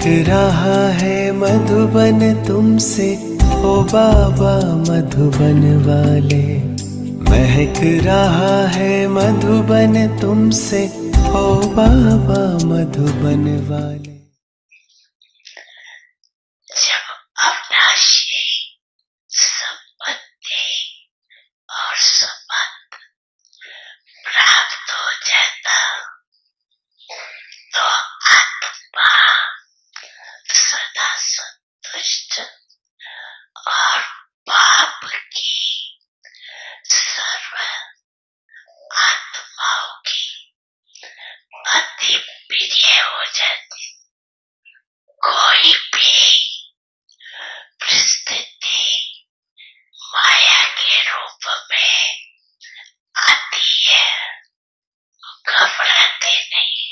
महक रहा है मधुबन तुमसे, ओ बाबा मधुबन वाले। महक रहा है मधुबन तुमसे, ओ बाबा मधुबन वाले। जब अविनाशी संपत्ति और संबंध प्राप्त हो जाता तो आत्मा सदा संतुष्ट और पाप की सर्व आत्माओं की अति प्रिय हो जाती। कोई भी परिस्थिति माया के रूप में आती है, घबराते नहीं,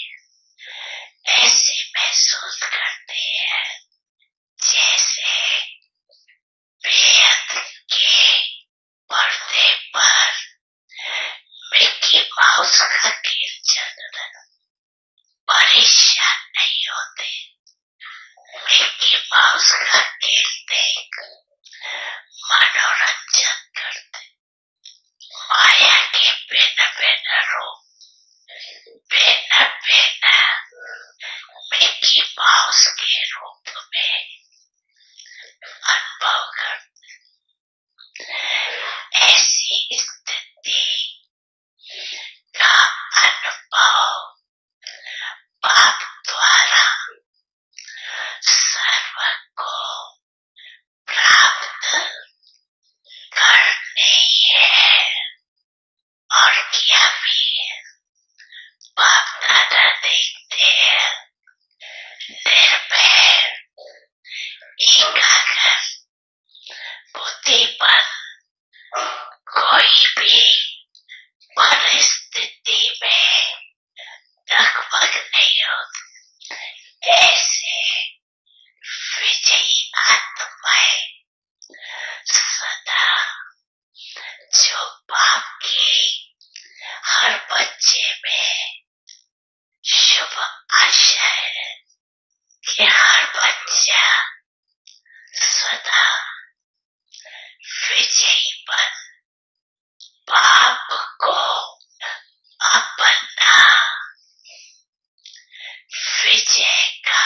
ऐसे महसूस करते हैं जैसे बेहद के पर्दे पर मिकी माउस का खेल चल रहा है। परेशान नहीं होते, मिकी माउस का खेल देख मनोरंजन करते। माया के बिना बिना रूप, बिना बिना मिकी माउस के रूप में अनुभव करते। ऐसी स्थिति का अनुभव पाप द्वारा सर्व को प्राप्त करने है और क्या भी है। पाप दादा देखते हैं निर्भय एकाग्र बुद्धिमान कोई भी परिस्थिति में लगभग नहीं होती। ऐसे विजयी आत्माएं सदा जो पाप की हर बच्चे में शुभ आशा है कि हर बच्चा सदा विजयी बन पाप को अपना विजय का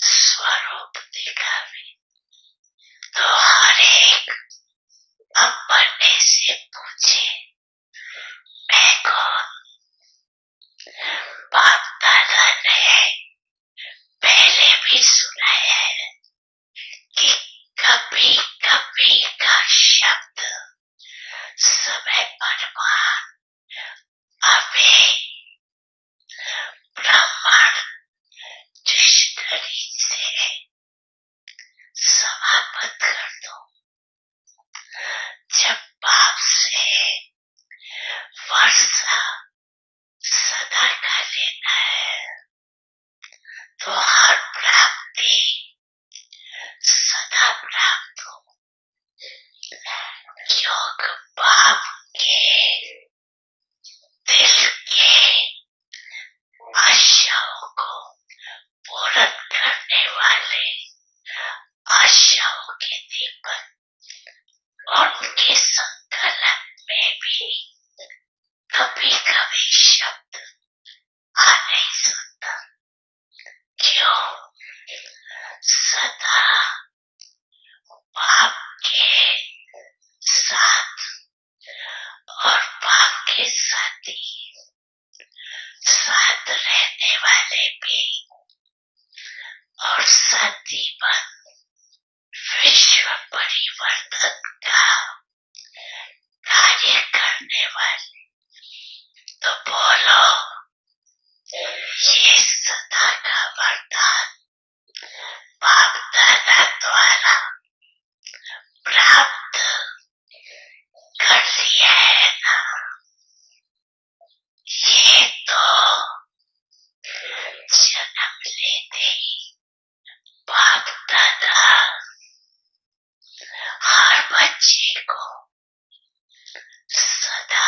स्वरूप दिखावे। तो हर एक अपने से पूछे, मैं कौन? बाप दादा ने पहले भी सुनाया है कि कभी कभी का शब्द समय परमान अवे ब्राह्मण दुष्करी से समाप्त कर दो। जब पाप से वर्षा सदा का लेना है तो हर प्राप्ति सदा प्राप्त हो। योग पाप के दिल के आशाओं को पूर्ण करने वाले आशाओं के दीपक उनके संकलन में भी कभी कभी शब्द आ नहीं सकता। क्यों? सदा पाप के साथ और पाप के साथी साथ रहने वाले भी और साथी बन विश्व परिवर्तन का कार्य करने वाले। तो बोलो, ये सदा का वरदान बाप दादा द्वारा प्राप्त कर लिया है ना। ये तो जन्म लेते ही बाप दादा हर बच्चे को सदा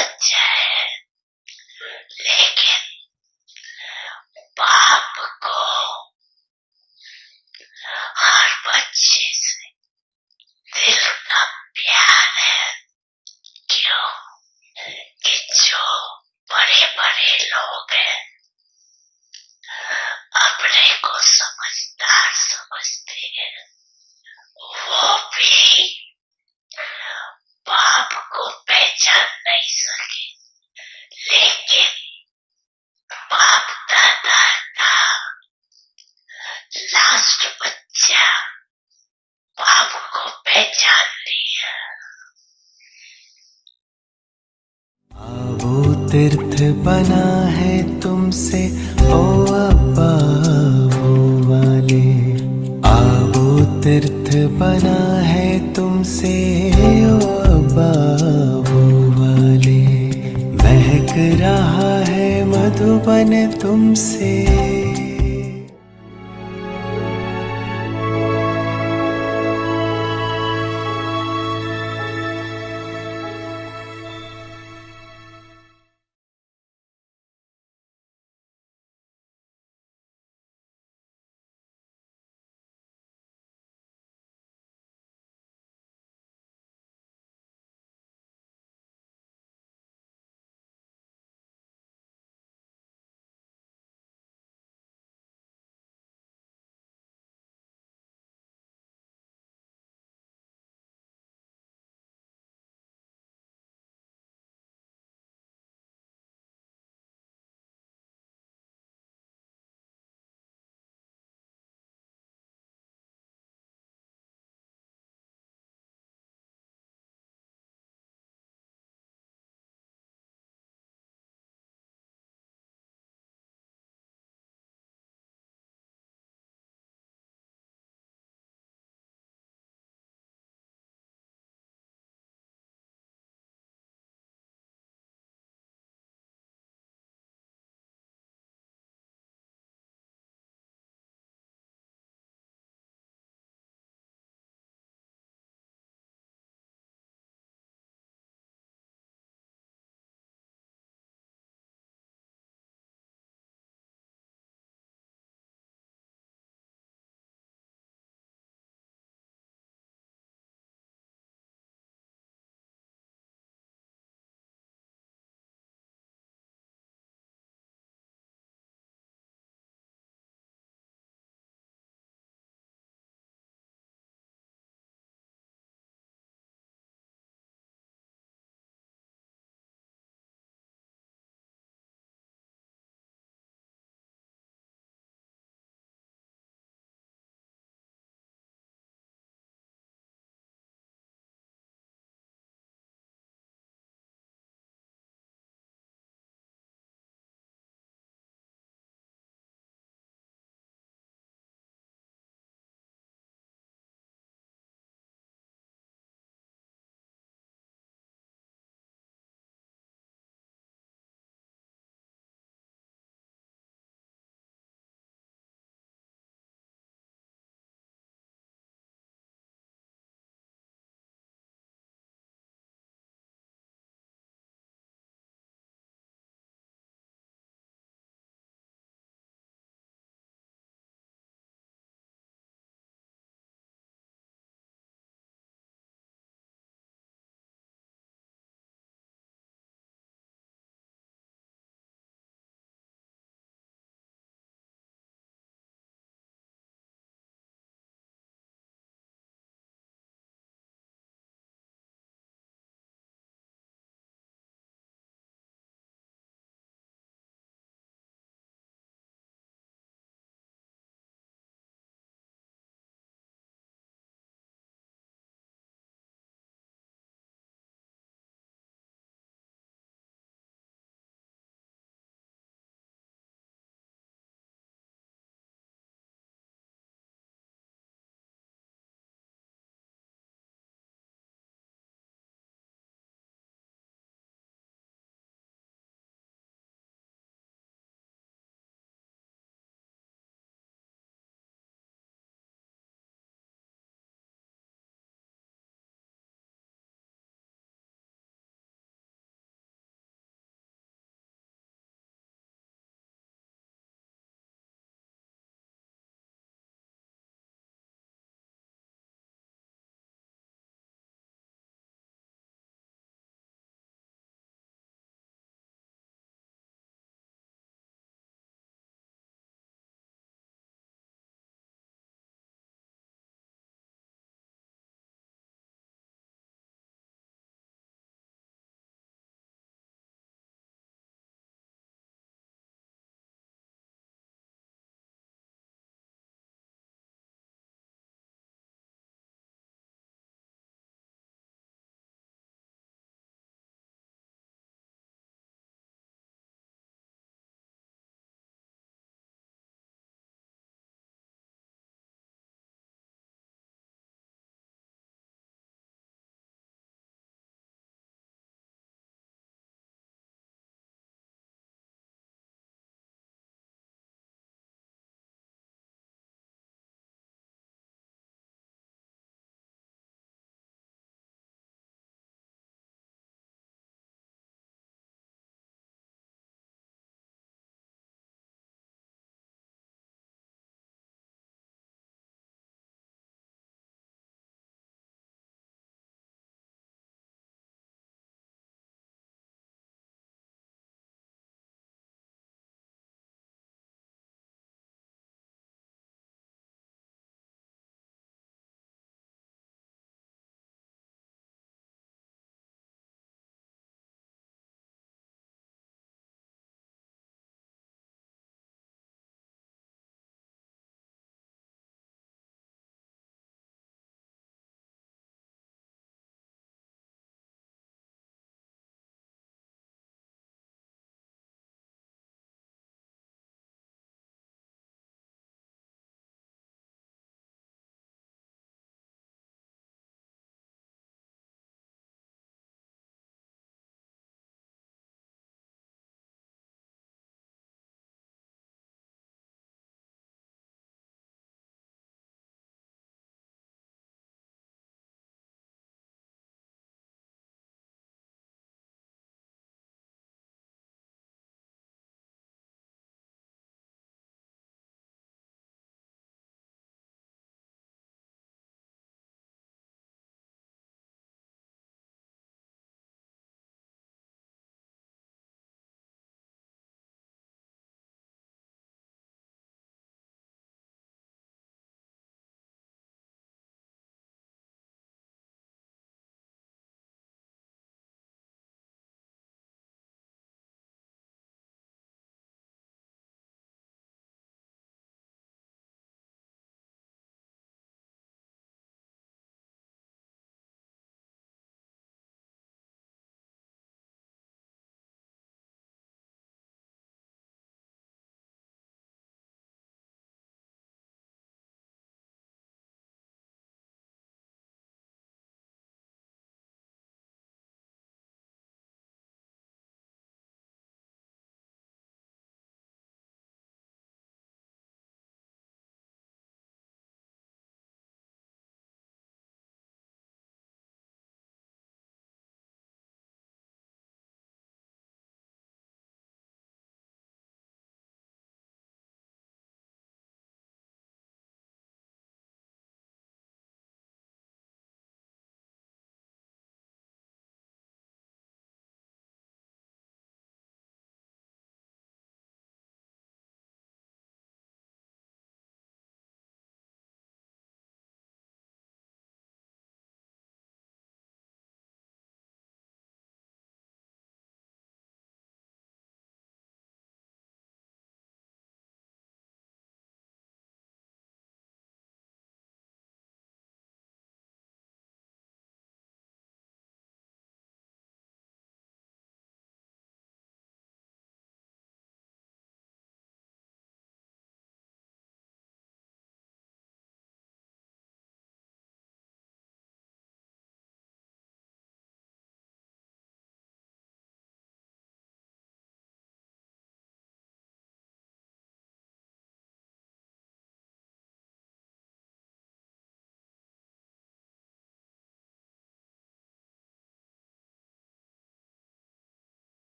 बच्चा है, लेकिन बाप को हर बच्चे से दिल का प्यार है। क्यों कि जो बड़े बड़े लोग हैं अपने को समझदार समझते हैं, वो भी बाप को पहचान नहीं सके, लेकिन बाप दादा का लास्ट बच्चा बाप को पहचान लिया। वो तीर्थ बना है तुमसे ओ अब्बा वो वाले, वो तीर्थ बना है तुमसे ओ अब्बा वो वाले, महक रहा है मधुबन तुमसे।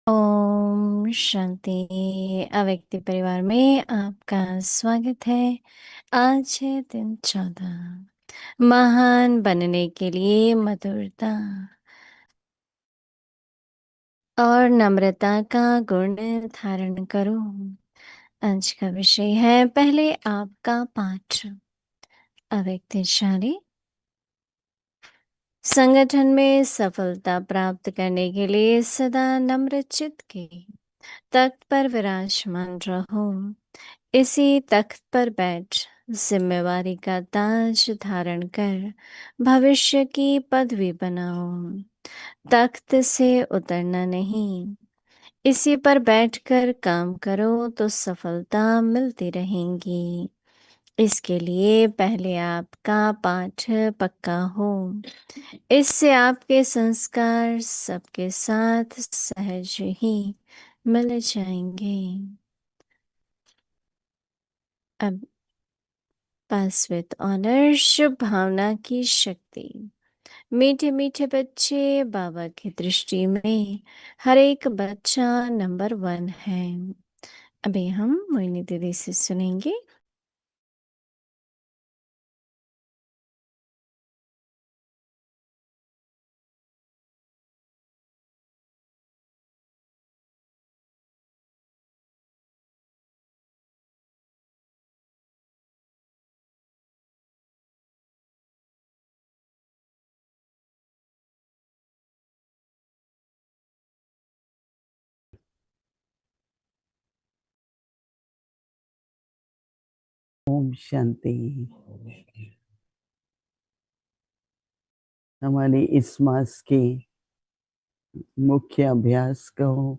ओम शांति। अव्यक्ति परिवार में आपका स्वागत है। आज है दिन 14। महान बनने के लिए मधुरता और नम्रता का गुण धारण करो। आज का विषय है पहले आपका पाठ। अव्यक्तिशाली संगठन में सफलता प्राप्त करने के लिए सदा नम्र चित्त के तख्त पर विराजमान रहो। इसी तख्त पर बैठ जिम्मेवारी का ताज धारण कर भविष्य की पदवी बनाओ। तख्त से उतरना नहीं, इसी पर बैठकर काम करो तो सफलता मिलती रहेंगी। इसके लिए पहले आपका पाठ पक्का हो। इससे आपके संस्कार सबके साथ सहज ही मिल जाएंगे। अब पास विद ऑनर शुभ भावना की शक्ति। मीठे मीठे बच्चे बाबा की दृष्टि में हर एक बच्चा नंबर 1 है। अभी हम मोहिनी दीदी से सुनेंगे। ओम शांति। हमारी इस मास की मुख्य अभ्यास कहो,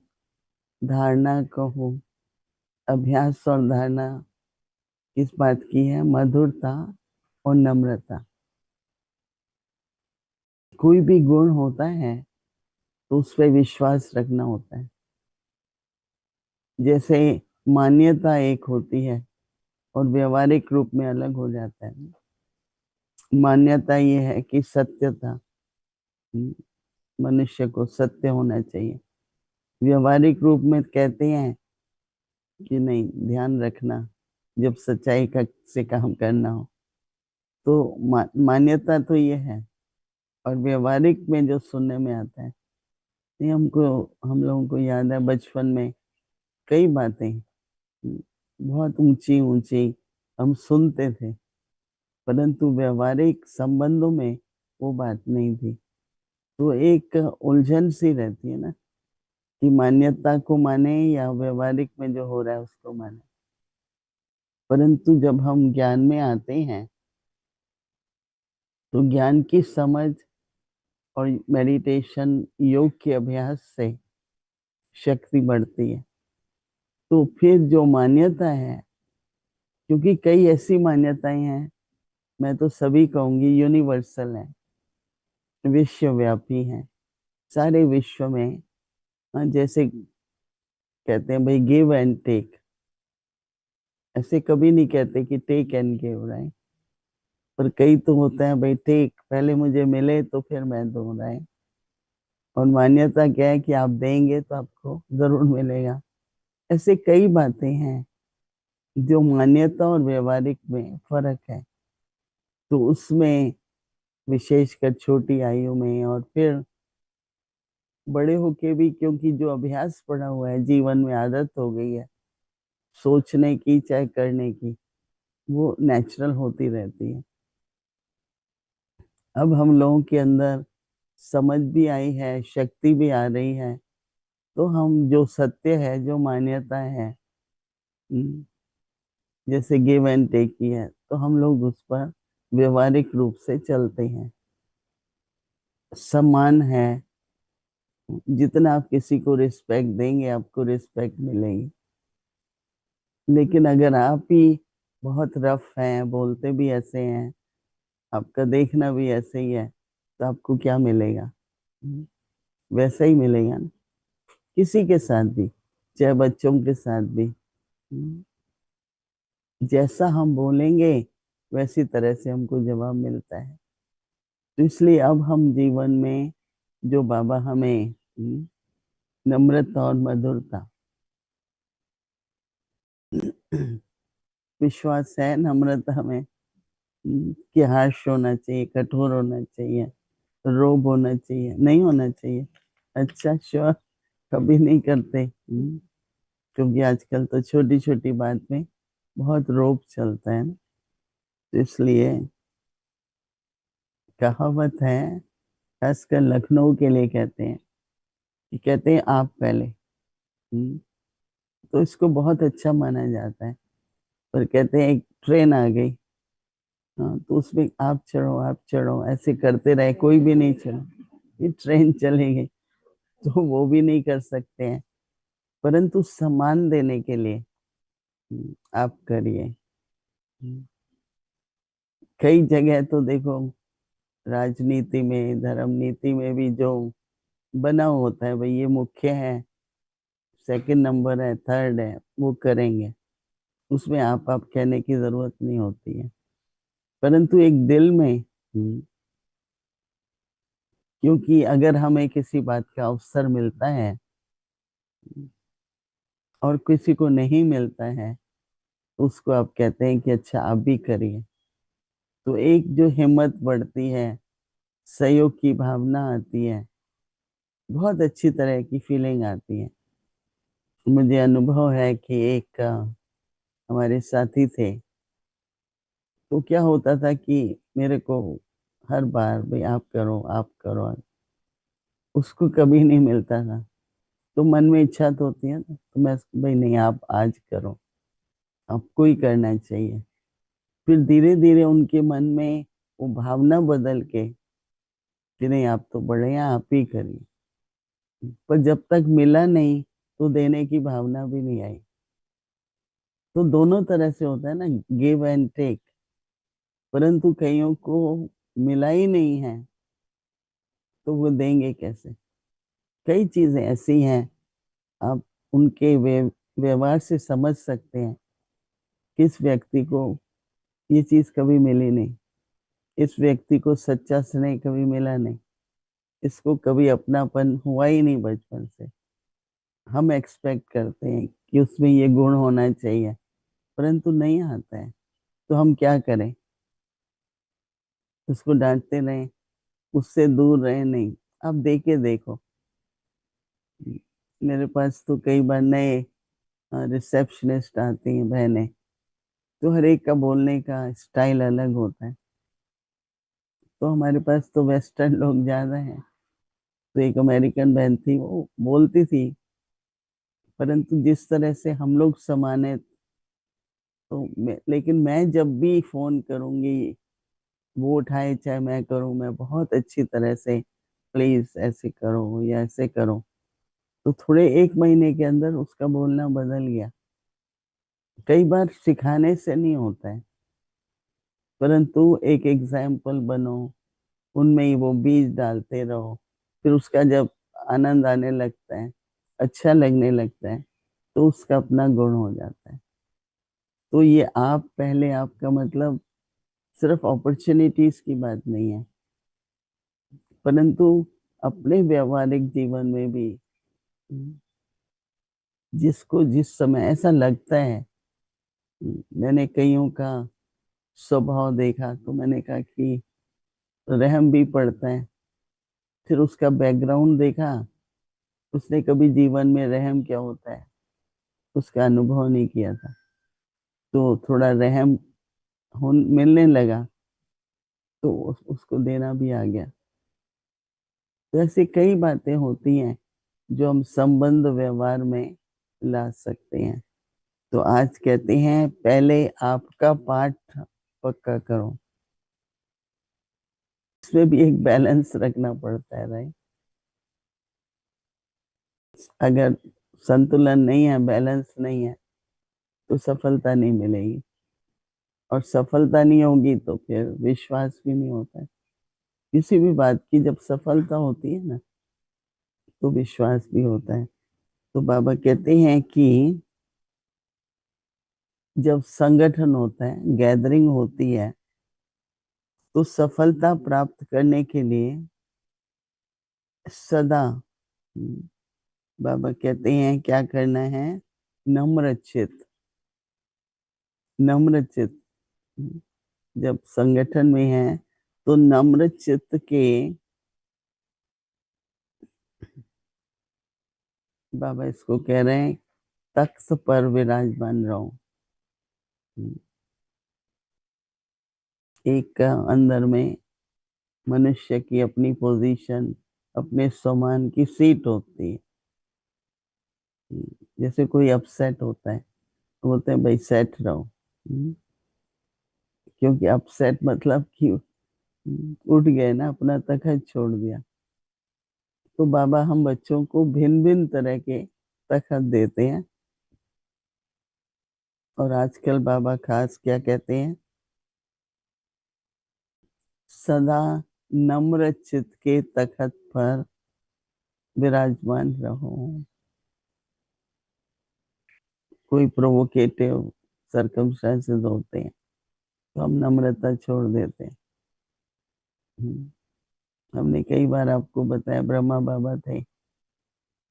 धारणा कहो। अभ्यास और धारणा किस बात की है? मधुरता और नम्रता। कोई भी गुण होता है तो उस पर विश्वास रखना होता है। जैसे मान्यता एक होती है और व्यवहारिक रूप में अलग हो जाता है। मान्यता ये है कि सत्यता, मनुष्य को सत्य होना चाहिए। व्यवहारिक रूप में कहते हैं कि नहीं, ध्यान रखना जब सच्चाई का से काम करना हो। तो मान्यता तो ये है। और व्यवहारिक में जो सुनने में आता है, ये हम लोगों को याद है बचपन में कई बातें बहुत ऊंची ऊंची हम सुनते थे, परंतु व्यवहारिक संबंधों में वो बात नहीं थी। तो एक उलझन सी रहती है ना कि मान्यता को माने या व्यवहारिक में जो हो रहा है उसको माने। परंतु जब हम ज्ञान में आते हैं तो ज्ञान की समझ और मेडिटेशन, योग के अभ्यास से शक्ति बढ़ती है। तो फिर जो मान्यता है, क्योंकि कई ऐसी मान्यताएं हैं, मैं तो सभी कहूंगी यूनिवर्सल है, विश्वव्यापी हैं, सारे विश्व में। जैसे कहते हैं भाई गिव एंड टेक, ऐसे कभी नहीं कहते कि टेक एंड गिव, राइट। पर कई तो होता है भाई टेक, पहले मुझे मिले तो फिर मैं दूं, राइट। और मान्यता क्या है कि आप देंगे तो आपको जरूर मिलेगा। ऐसे कई बातें हैं जो मान्यता और व्यवहारिक में फर्क है। तो उसमें विशेषकर छोटी आयु में और फिर बड़े होके भी, क्योंकि जो अभ्यास पड़ा हुआ है, जीवन में आदत हो गई है सोचने की चाहे करने की, वो नेचुरल होती रहती है। अब हम लोगों के अंदर समझ भी आई है, शक्ति भी आ रही है, तो हम जो सत्य है, जो मान्यता है, जैसे गिव एंड टेक की है, तो हम लोग उस पर व्यवहारिक रूप से चलते हैं। सम्मान है, जितना आप किसी को रिस्पेक्ट देंगे आपको रिस्पेक्ट मिलेगी। लेकिन अगर आप ही बहुत रफ हैं, बोलते भी ऐसे हैं, आपका देखना भी ऐसे ही है, तो आपको क्या मिलेगा? वैसा ही मिलेगा ना, किसी के साथ भी, चाहे बच्चों के साथ भी। जैसा हम बोलेंगे वैसी तरह से हमको जवाब मिलता है। तो इसलिए अब हम जीवन में जो बाबा हमें नम्रता और मधुरता। विश्वास है नम्रता में कि हार्श होना चाहिए, कठोर होना चाहिए, रोब होना चाहिए, नहीं होना चाहिए। अच्छा श्योर, कभी नहीं करते। क्योंकि आजकल तो छोटी छोटी बात में बहुत रोब चलता है ना, तो इसलिए कहावत है, खासकर लखनऊ के लिए कहते हैं कि कहते हैं आप पहले। तो इसको बहुत अच्छा माना जाता है। पर कहते हैं एक ट्रेन आ गई, हाँ, तो उसमें आप चढ़ो ऐसे करते रहे, कोई भी नहीं चढ़ा, ये ट्रेन चली गई। तो वो भी नहीं कर सकते हैं, परंतु सम्मान देने के लिए आप करिए। कई जगह तो देखो, राजनीति में, धर्म नीति में भी जो बना होता है, भाई ये मुख्य है, सेकंड नंबर है, थर्ड है, वो करेंगे। उसमें आप कहने की जरूरत नहीं होती है। परंतु एक दिल में क्योंकि अगर हमें किसी बात का अवसर मिलता है और किसी को नहीं मिलता है, तो उसको आप कहते हैं कि अच्छा आप भी करिए। तो एक जो हिम्मत बढ़ती है, सहयोग की भावना आती है, बहुत अच्छी तरह की फीलिंग आती है। मुझे अनुभव है कि एक हमारे साथी थे, तो क्या होता था कि मेरे को हर बार भाई आप करो आप करो, उसको कभी नहीं मिलता था। तो मन में इच्छा तो होती है ना, तो मैं भाई नहीं आप आज करो, आपको ही करना चाहिए। फिर धीरे धीरे उनके मन में वो भावना बदल के कि नहीं आप तो बड़े हैं, आप ही करिए। पर जब तक मिला नहीं तो देने की भावना भी नहीं आई। तो दोनों तरह से होता है ना, गिव एंड टेक। परंतु कईयों को मिला ही नहीं है, तो वो देंगे कैसे? कई चीजें ऐसी हैं, आप उनके व्यवहार से समझ सकते हैं किस व्यक्ति को ये चीज कभी मिली नहीं, इस व्यक्ति को सच्चा स्नेह कभी मिला नहीं, इसको कभी अपनापन हुआ ही नहीं बचपन से। हम एक्सपेक्ट करते हैं कि उसमें ये गुण होना चाहिए, परंतु नहीं आता है। तो हम क्या करें? उसको डांटते रहें, उससे दूर रहे? नहीं, आप देके देखो। मेरे पास तो कई बार नए रिसेप्शनिस्ट आती हैं बहनें, तो हर एक का बोलने का स्टाइल अलग होता है। तो हमारे पास तो वेस्टर्न लोग ज्यादा हैं। तो एक अमेरिकन बहन थी, वो बोलती थी, परंतु जिस तरह से हम लोग समाने, तो लेकिन मैं जब भी फोन करूंगी, वो उठाए चाहे मैं करूं, मैं बहुत अच्छी तरह से प्लीज ऐसे करो या ऐसे करो। तो थोड़े एक महीने के अंदर उसका बोलना बदल गया। कई बार सिखाने से नहीं होता है, परंतु एक एग्जाम्पल बनो, उनमें ही वो बीज डालते रहो। फिर उसका जब आनंद आने लगता है, अच्छा लगने लगता है, तो उसका अपना गुण हो जाता है। तो ये आप पहले, आपका मतलब सिर्फ अपॉर्चुनिटीज की बात नहीं है, परंतु अपने व्यवहारिक जीवन में भी जिसको जिस समय ऐसा लगता है, मैंने कईयों का स्वभाव देखा, तो मैंने कहा कि रहम भी पड़ता है। फिर उसका बैकग्राउंड देखा, उसने कभी जीवन में रहम क्या होता है उसका अनुभव नहीं किया था, तो थोड़ा रहम मिलने लगा, तो उसको देना भी आ गया। तो ऐसे कई बातें होती हैं जो हम संबंध व्यवहार में ला सकते हैं। तो आज कहते हैं पहले आपका पाठ पक्का करो। इसमें भी एक बैलेंस रखना पड़ता है, राइट? अगर संतुलन नहीं है, बैलेंस नहीं है, तो सफलता नहीं मिलेगी। और सफलता नहीं होगी तो फिर विश्वास भी नहीं होता है। किसी भी बात की जब सफलता होती है ना, तो विश्वास भी होता है। तो बाबा कहते हैं कि जब संगठन होता है, गैदरिंग होती है, तो सफलता प्राप्त करने के लिए सदा बाबा कहते हैं क्या करना है, नम्र चित्त। नम्र चित्त जब संगठन में है तो नम्र चित्त के बाबा इसको कह रहे हैं तख्त पर विराजमान रहो। एक अंदर में मनुष्य की अपनी पोजीशन, अपने सम्मान की सीट होती है। जैसे कोई अपसेट होता है तो बोलते हैं भाई सेट रहो। क्योंकि अपसेट मतलब कि उठ गए ना, अपना तखत छोड़ दिया। तो बाबा हम बच्चों को भिन्न भिन्न तरह के तखत देते हैं। और आजकल बाबा खास क्या कहते हैं, सदा नम्र चित्त के तखत पर विराजमान रहो। कोई प्रोवोकेटिव सर्कमस्टेंसेस होते हैं तो हम नम्रता छोड़ देते हैं। हमने कई बार आपको बताया, ब्रह्मा बाबा थे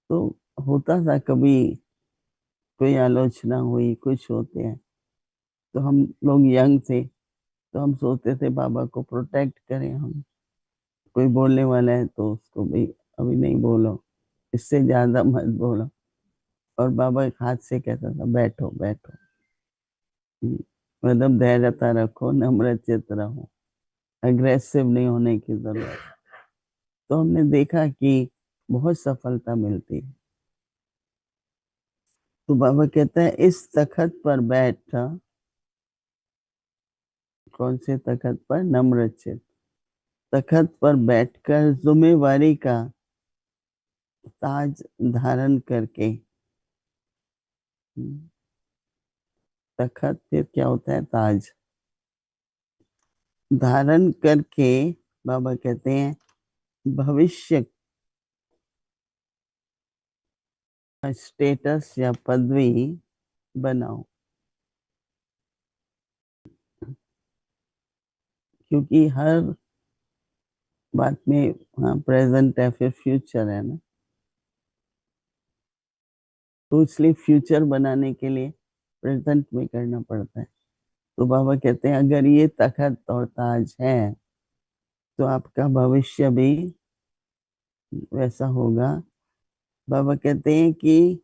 तो होता था कभी कोई आलोचना हुई, कुछ होते हैं तो हम लोग यंग थे तो हम सोचते थे बाबा को प्रोटेक्ट करें हम। कोई बोलने वाला है तो उसको भी अभी नहीं बोलो, इससे ज्यादा मत बोलो। और बाबा एक हाथ से कहता था बैठो बैठो। मतलब धैर्यता रखो, नम्र चित्त रहो, अग्रेसिव नहीं होने की जरूरत। तो हमने देखा कि बहुत सफलता मिलती है। तो बाबा कहता है इस तखत पर बैठ। कौन से तखत पर? नम्र चित्त। तखत पर बैठकर जिम्मेवारी का ताज धारण करके। तखत फिर क्या होता है? ताज धारण करके बाबा कहते हैं भविष्य का स्टेटस या पदवी बनाओ। क्योंकि हर बात में हाँ प्रेजेंट है फिर फ्यूचर है ना, तो इसलिए फ्यूचर बनाने के लिए प्रेजेंट में करना पड़ता है। तो बाबा कहते हैं अगर ये तखत और ताज है तो आपका भविष्य भी वैसा होगा। बाबा कहते हैं कि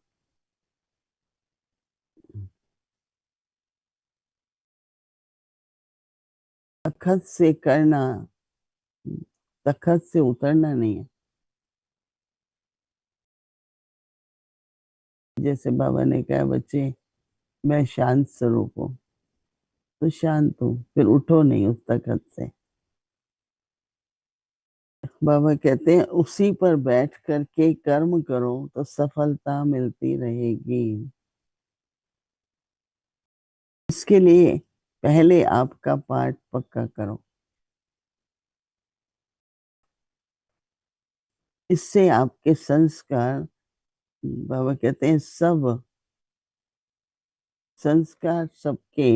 तखत से करना, तखत से उतरना नहीं है। जैसे बाबा ने कहा बच्चे मैं शांत स्वरूप हूँ, तो शांत हूँ, फिर उठो नहीं उस तखत से। बाबा कहते हैं उसी पर बैठ करके कर्म करो तो सफलता मिलती रहेगी। इसके लिए पहले आपका पाठ पक्का करो। इससे आपके संस्कार, बाबा कहते हैं सब संस्कार सबके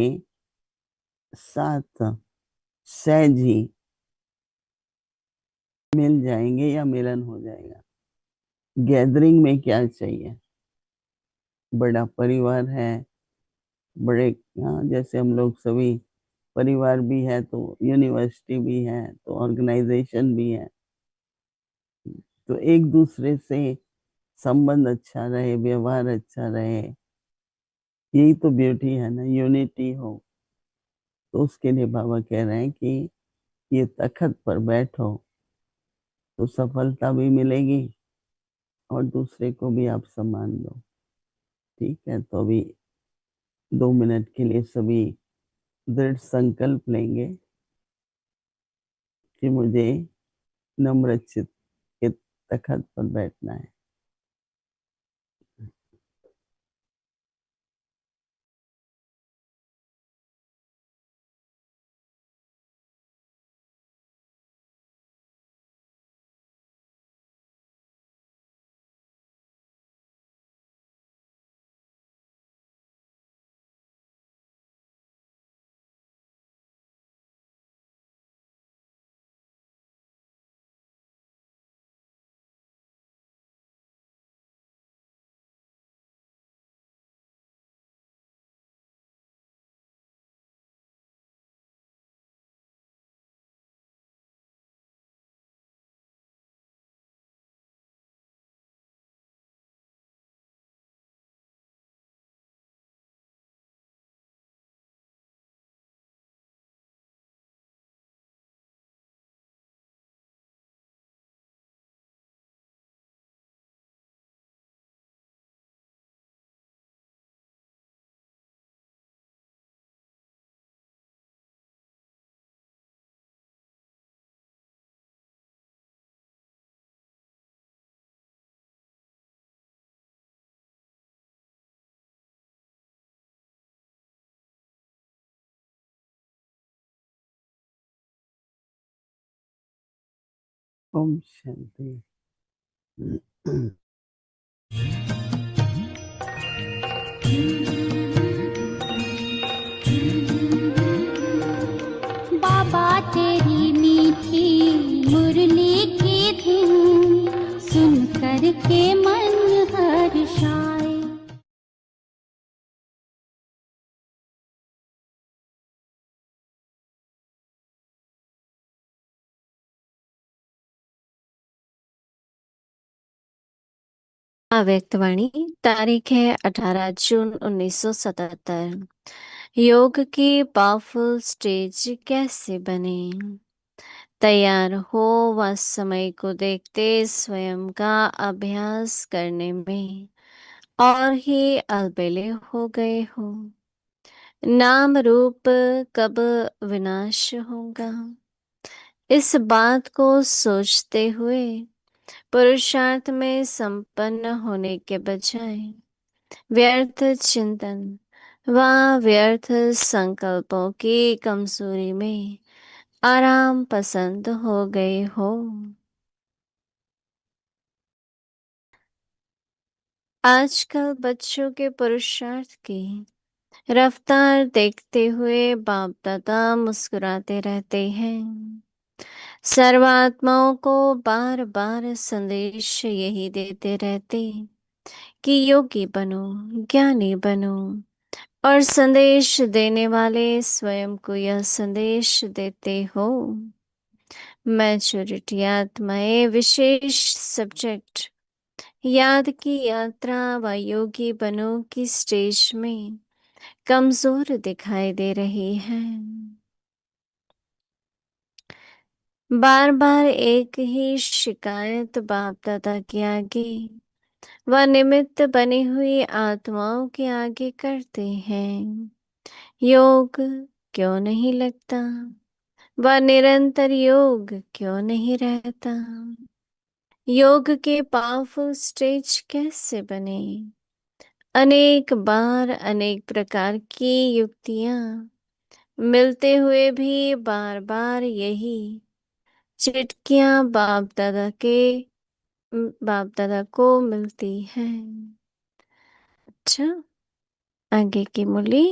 साथ सहज ही मिल जाएंगे या मिलन हो जाएगा। गैदरिंग में क्या चाहिए? बड़ा परिवार है, बड़े हाँ, जैसे हम लोग सभी परिवार भी है तो यूनिवर्सिटी भी है तो ऑर्गेनाइजेशन भी है, तो एक दूसरे से संबंध अच्छा रहे, व्यवहार अच्छा रहे, यही तो ब्यूटी है ना, यूनिटी हो। तो उसके लिए बाबा कह रहे हैं कि ये तखत पर बैठो तो सफलता भी मिलेगी और दूसरे को भी आप सम्मान दो। ठीक है, तो अभी 2 मिनट के लिए सभी दृढ़ संकल्प लेंगे कि मुझे नम्र चित्त के तखत पर बैठना है। ओम शांति। बाबा तेरी मीठी मुरली की धुन सुन कर के मन हर्षाए। अव्यक्त वाणी तारीख है 18 जून 1977। योग की पावरफुल स्टेज कैसे बने। तैयार हो व समय को देखते स्वयं का अभ्यास करने में और ही अलबेले हो गए हो। नाम रूप कब विनाश होगा, इस बात को सोचते हुए पुरुषार्थ में संपन्न होने के बजाय व्यर्थ चिंतन व व्यर्थ संकल्पों की कमजोरी में आराम पसंद हो गए हो। आजकल बच्चों के पुरुषार्थ की रफ्तार देखते हुए बाप दादा मुस्कुराते रहते हैं। सर्वात्माओं को बार बार संदेश यही देते रहते कि योगी बनो, ज्ञानी बनो, और संदेश देने वाले स्वयं को यह संदेश देते हो। मैच्योरिटी आत्माएं विशेष सब्जेक्ट याद की यात्रा व योगी बनो की स्टेज में कमजोर दिखाई दे रही है। बार बार एक ही शिकायत बाप दादा के आगे व निमित्त बनी हुई आत्माओं के आगे करते हैं। योग क्यों नहीं लगता व निरंतर योग क्यों नहीं रहता। योग के पावरफुल स्टेज कैसे बने। अनेक बार अनेक प्रकार की युक्तियां मिलते हुए भी बार बार यही चिटकियां बाप दादा को मिलती हैं। अच्छा, आगे की मुरली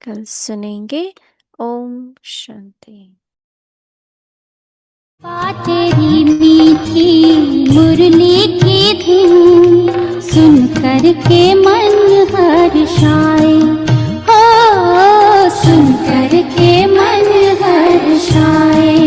कल सुनेंगे। ओम शांति। तेरी मीठी मुरली की धुन सुन कर के मन हर्षाए। हो सुन कर के मन हर्षाए।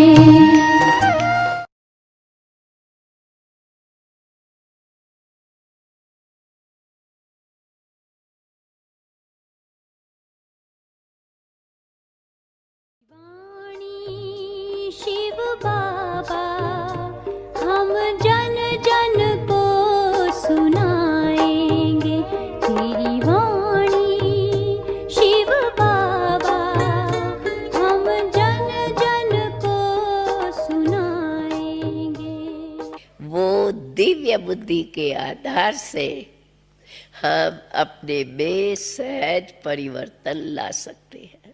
शिव बाबा हम जन जन को सुनाएंगे तेरी वाणी। शिव बाबा हम जन जन को सुनाएंगे। वो दिव्य बुद्धि के आधार से हम अपने में सहज परिवर्तन ला सकते हैं,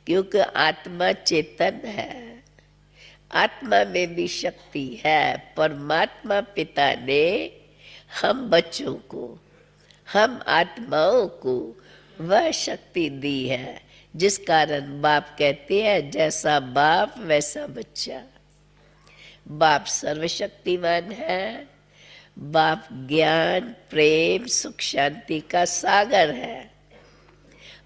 क्योंकि आत्मा चेतन है, आत्मा में भी शक्ति है। परमात्मा पिता ने हम बच्चों को, हम आत्माओं को वह शक्ति दी है, जिस कारण बाप कहते हैं जैसा बाप वैसा बच्चा। बाप सर्वशक्तिमान है, बाप ज्ञान प्रेम सुख शांति का सागर है।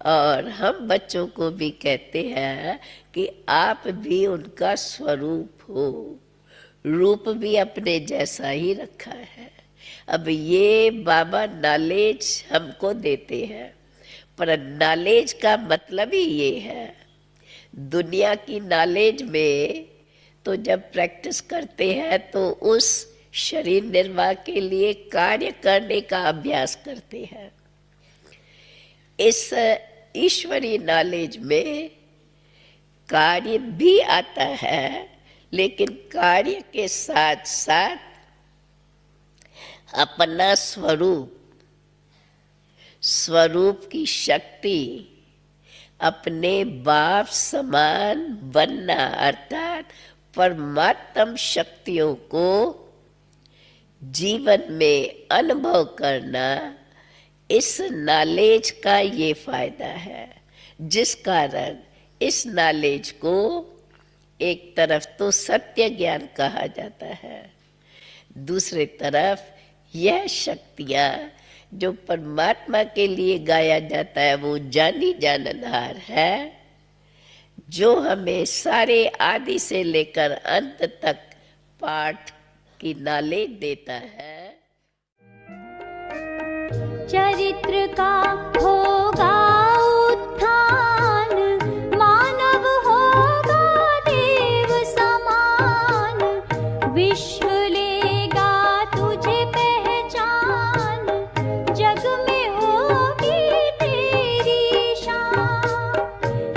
और हम बच्चों को भी कहते हैं कि आप भी उनका स्वरूप हो, रूप भी अपने जैसा ही रखा है। अब ये बाबा नॉलेज हमको देते हैं, पर नॉलेज का मतलब ही ये है। दुनिया की नॉलेज में तो जब प्रैक्टिस करते हैं तो उस शरीर निर्वाह के लिए कार्य करने का अभ्यास करते हैं। इस ईश्वरीय नॉलेज में कार्य भी आता है, लेकिन कार्य के साथ साथ अपना स्वरूप की शक्ति, अपने बाप समान बनना, अर्थात परमात्म शक्तियों को जीवन में अनुभव करना, इस नॉलेज का ये फायदा है, जिस कारण इस नॉलेज को एक तरफ तो सत्य ज्ञान कहा जाता है, दूसरे तरफ यह शक्तियाँ जो परमात्मा के लिए गाया जाता है वो जानी जाननहार है, जो हमें सारे आदि से लेकर अंत तक पाठ की नॉलेज देता है। चरित्र का होगा उत्थान, मानव होगा देव समान, विश्व लेगा तुझे पहचान, जग में होगी तेरी शान।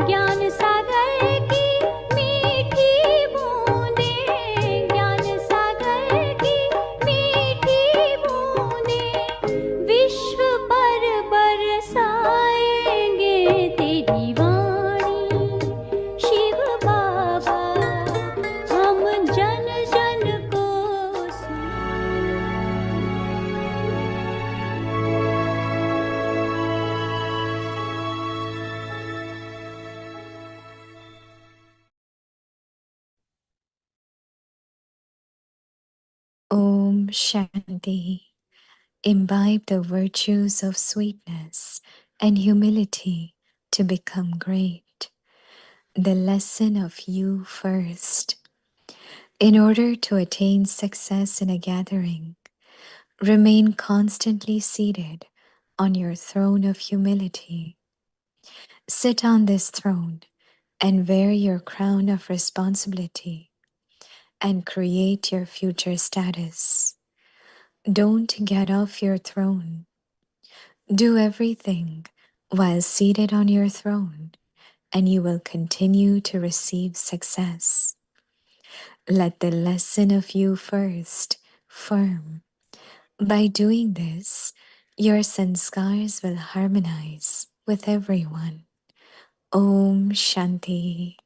ज्ञान सागर की मीठी बूंदें, ज्ञान सागर की मीठी बूंदें, विश्व पर बरसाएंगे तेरी वाणी। शिव बाबा हम जन जन को Om Shanti. Imbibe the virtues of sweetness and humility to become great. The lesson of you first. In order to attain success in a gathering, remain constantly seated on your throne of humility. Sit on this throne and wear your crown of responsibility and create your future status. Don't get off your throne. Do everything while seated on your throne, and you will continue to receive success. Let the lesson of you first firm. By doing this, your sanskars will harmonize with everyone. Om Shanti.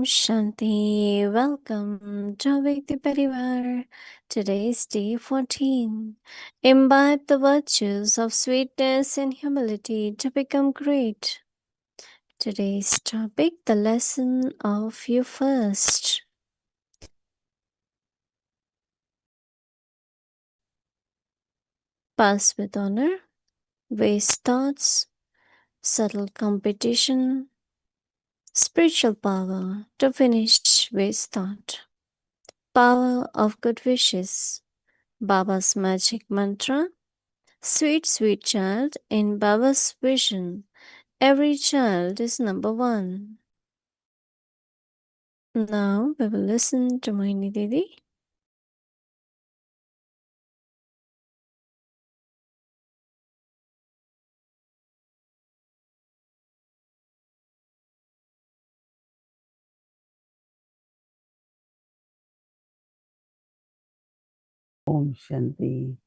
Shanti. Welcome to Avyakti Parivar. Today is day 14. Imbibe the virtues of sweetness and humility to become great. Today's topic, the lesson of you first. Pass with honor, waste thoughts, subtle competition, spiritual power to finish waste thought. Power of good wishes. Baba's magic mantra. Sweet, sweet child, in Baba's vision, every child is number one. Now we will listen to Mohini Didi. Om Shanti.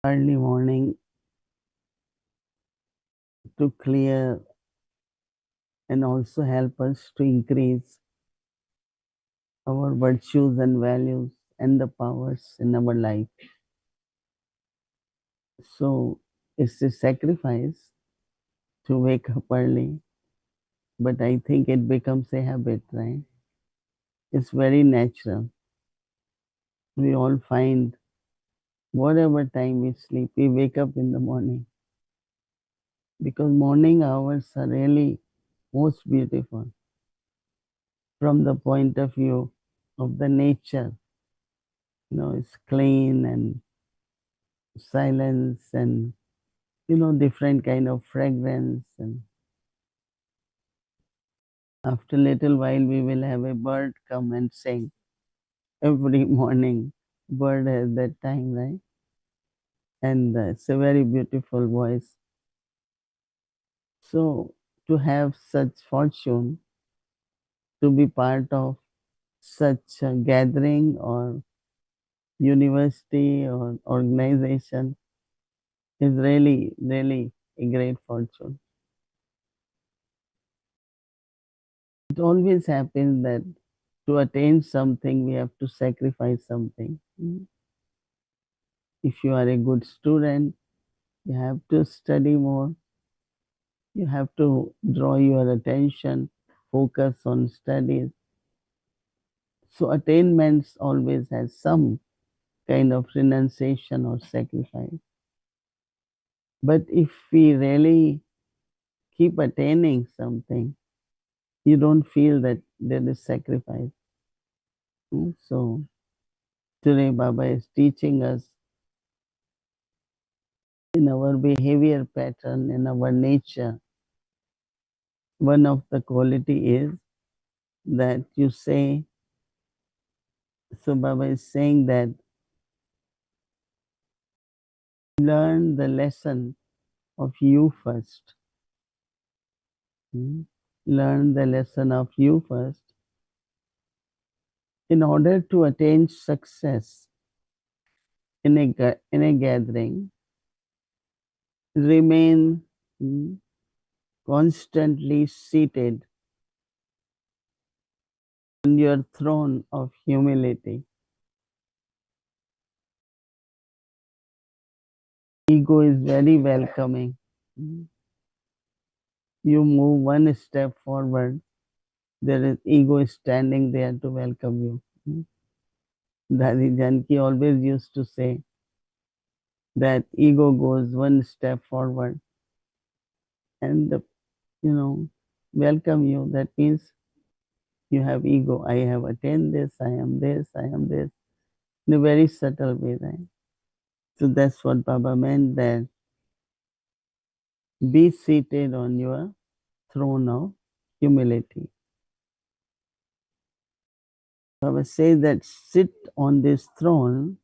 Early morning to clear and also help us to increase our virtues and values and the powers in our life. So it's a sacrifice to wake up early, but I think it becomes a habit, right? It's very natural. We all find whatever time we sleep, we wake up in the morning because morning hours are really most beautiful from the point of view of the nature. It's clean and silence and, different kind of fragrance. And after a little while, we will have a bird come and sing. Every morning, bird has that time, right? And it's a very beautiful voice. So to have such fortune, to be part of such a gathering or university or organization is really, really a great fortune. It always happens that to attain something, we have to sacrifice something. If you are a good student, you have to study more. You have to draw your attention, focus on studies. So attainments always has some kind of renunciation or sacrifice. But if we really keep attaining something, you don't feel that there is sacrifice. So today Baba is teaching us in our behavior pattern, in our nature, one of the quality is that you say, so Baba is saying that learn the lesson of you first. Learn the lesson of you first in order to attain success in a gathering. Remain constantly seated on your throne of humility. Ego is very welcoming. You move one step forward, there is ego standing there to welcome you. Dadi Janki always used to say that ego goes one step forward and welcome you. That means you have ego. I have attained this, I am this, I am this, in a very subtle way, right? So that's what Baba meant, that be seated on your throne of humility. Baba says that sit on this throne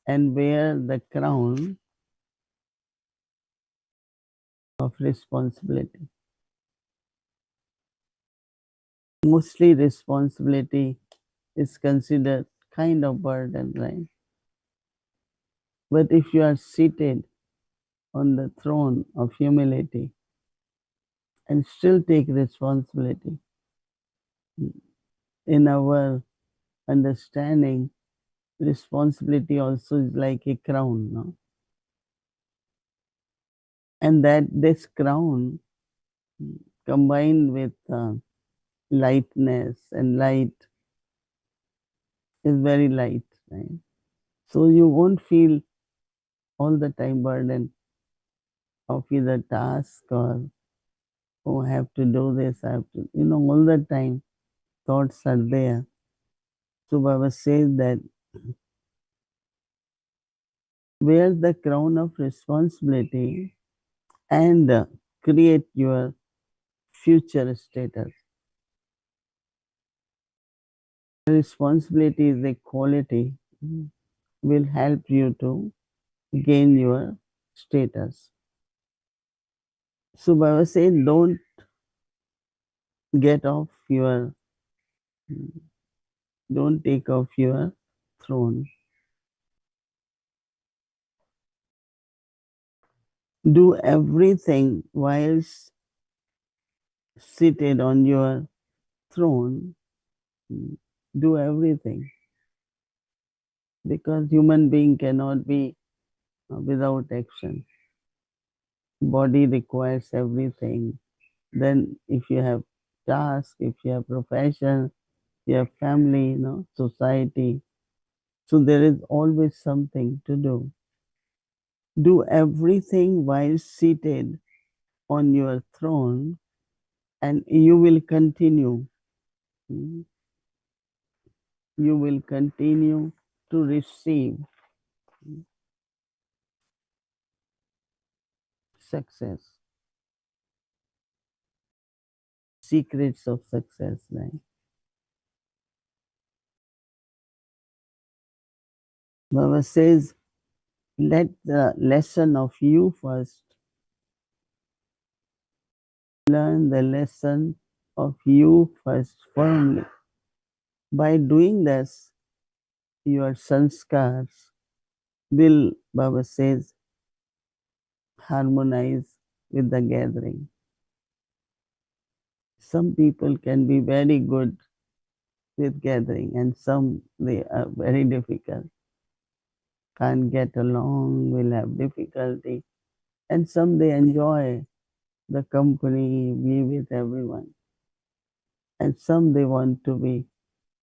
and wear the crown of responsibility. Mostly responsibility is considered kind of burden, right? But if you are seated on the throne of humility, and still take responsibility. In our understanding, responsibility also is like a crown, no? And that this crown combined with lightness and light is very light, right? So you won't feel all the time burden of either task or oh, I have to do this, I have to, all the time thoughts are there. So Baba says that wear the crown of responsibility and create your future status. Responsibility is a quality will help you to gain your status. So Baba says don't get off your, don't take off your throne. Do everything whilst seated on your throne. Do everything. Because human being cannot be without action. Body requires everything. Then if you have task, if you have profession, you have family, society. So there is always something to do. Do everything while seated on your throne and you will continue. You will continue to receive success. Secrets of success, right? Baba says, let the lesson of you first. Learn the lesson of you first firmly. By doing this, your sanskars will, Baba says, harmonize with the gathering. Some people can be very good with gathering and some they are very difficult. Can't get along, will have difficulty. And some they enjoy the company, be with everyone. And some they want to be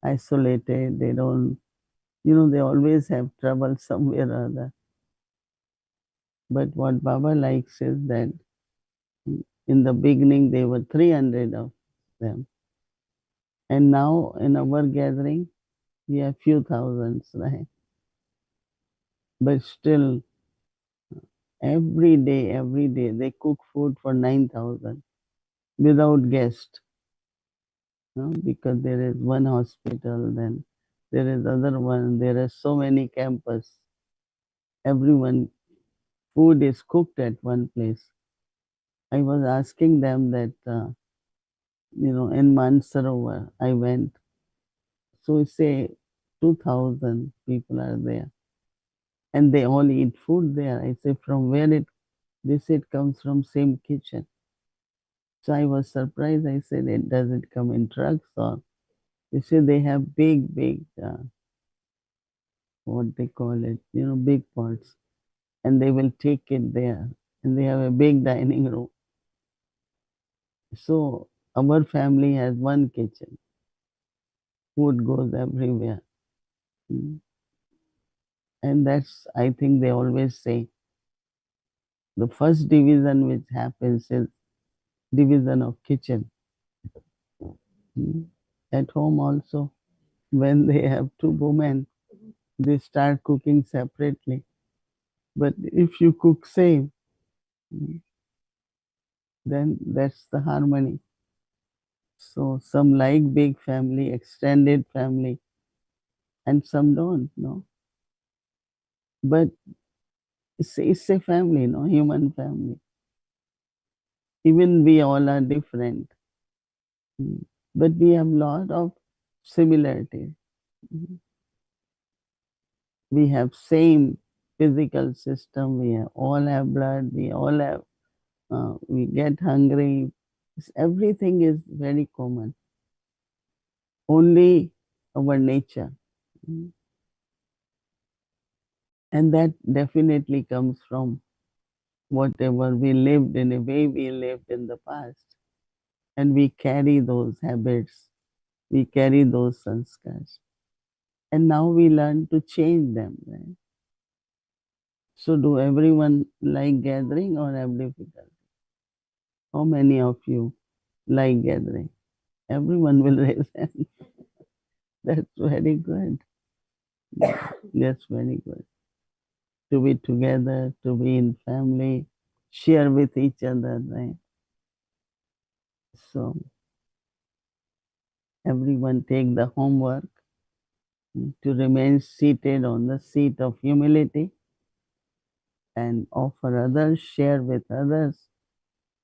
isolated. They don't, they always have trouble somewhere or other. But what Baba likes is that in the beginning there were 300 of them. And now in our gathering, we have few thousands, right? But still, every day, they cook food for 9,000 without guest. Because there is one hospital, then there is other one, there are so many campus. Everyone, food is cooked at one place. I was asking them that, in Mansarovar, I went. So say 2,000 people are there. And they all eat food there. I say, from where they say it comes from same kitchen. So I was surprised. I said, does it come in trucks or? They say they have big, what they call it, big pots. And they will take it there. And they have a big dining room. So our family has one kitchen. Food goes everywhere. And that's, I think they always say, the first division which happens is division of kitchen. At home also, when they have two women, they start cooking separately. But if you cook same, then that's the harmony. So some like big family, extended family, and some don't, no. But it's a family, human family. Even we all are different. But we have lot of similarities. We have same physical system. We all have blood. We all have. We get hungry. Everything is very common. Only our nature. And that definitely comes from whatever we lived in, a way we lived in the past. And we carry those habits, we carry those sanskars. And now we learn to change them, right? So do everyone like gathering or have difficulty? How many of you like gathering? Everyone will raise hand. That's very good. That's very good. To be together, to be in family, share with each other, right? So everyone take the homework to remain seated on the seat of humility and offer others, share with others,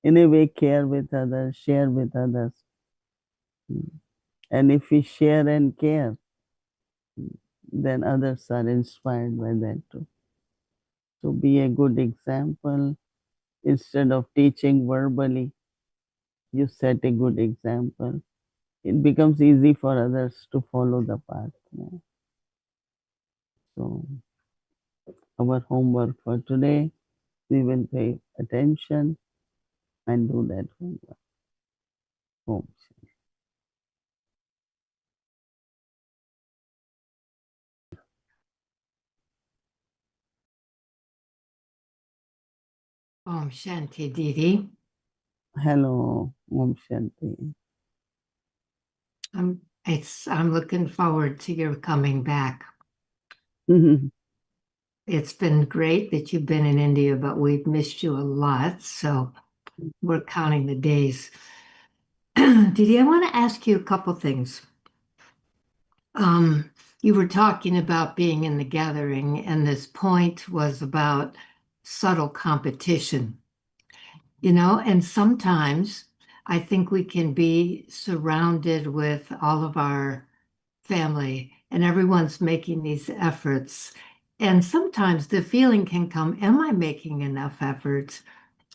in a way care with others, share with others. And if we share and care, then others are inspired by that too. So be a good example. Instead of teaching verbally, you set a good example. It becomes easy for others to follow the path. Yeah. So our homework for today, we will pay attention and do that homework. Om Shanti. Omshanti Didi. Hello, Om Shanti. I'm looking forward to your coming back. It's been great that you've been in India, but we've missed you a lot, so we're counting the days. Didi, I want to ask you a couple things. You were talking about being in the gathering, and this point was about subtle competition. And sometimes I think we can be surrounded with all of our family and everyone's making these efforts. And sometimes the feeling can come, am I making enough efforts?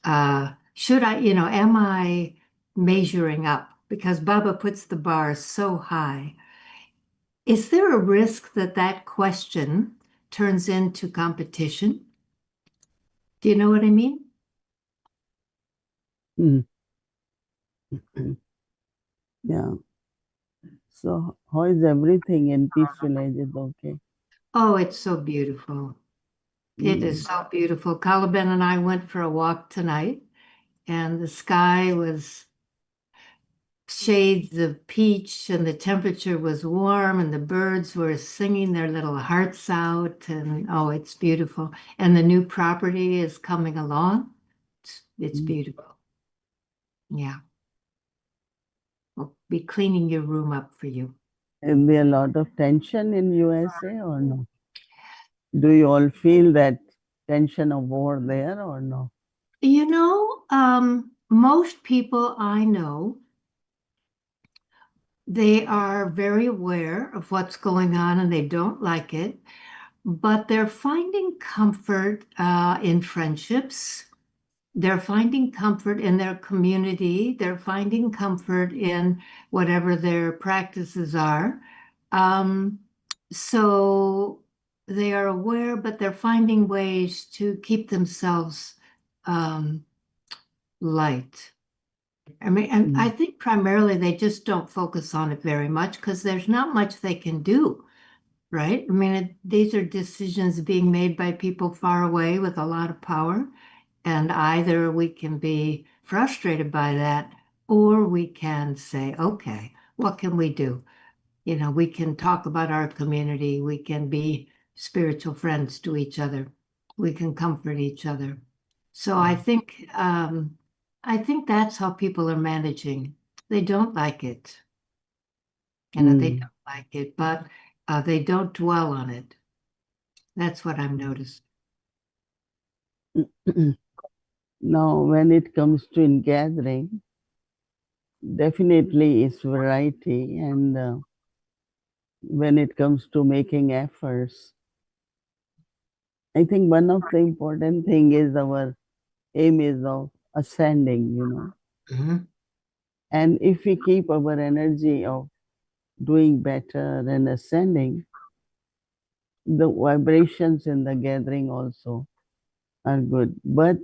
Should I, am I measuring up? Because Baba puts the bar so high. Is there a risk that that question turns into competition? Do you know what I mean? Yeah. So how is everything in Peaceful Age? Is okay? Oh, it's so beautiful. It is so beautiful. Caliban and I went for a walk tonight, and the sky was shades of peach, and the temperature was warm, and the birds were singing their little hearts out, and oh, it's beautiful. And the new property is coming along. It's beautiful. Yeah. We'll be cleaning your room up for you. Is there a lot of tension in USA or no? Do you all feel that tension of war there or no? Most people I know, they are very aware of what's going on and they don't like it, but they're finding comfort in friendships. They're finding comfort in their community. They're finding comfort in whatever their practices are. So they are aware, but they're finding ways to keep themselves light. I mean, and I think primarily they just don't focus on it very much because there's not much they can do, right? I mean, these are decisions being made by people far away with a lot of power. And either we can be frustrated by that, or we can say, okay, what can we do? We can talk about our community. We can be spiritual friends to each other. We can comfort each other. So I think that's how people are managing. They don't like it. They don't like it, but they don't dwell on it. That's what I've noticed. Now, when it comes to in gathering, definitely it's variety, and when it comes to making efforts, I think one of the important thing is our aim is of ascending, Mhm. And if we keep our energy of doing better and ascending, the vibrations in the gathering also are good. But,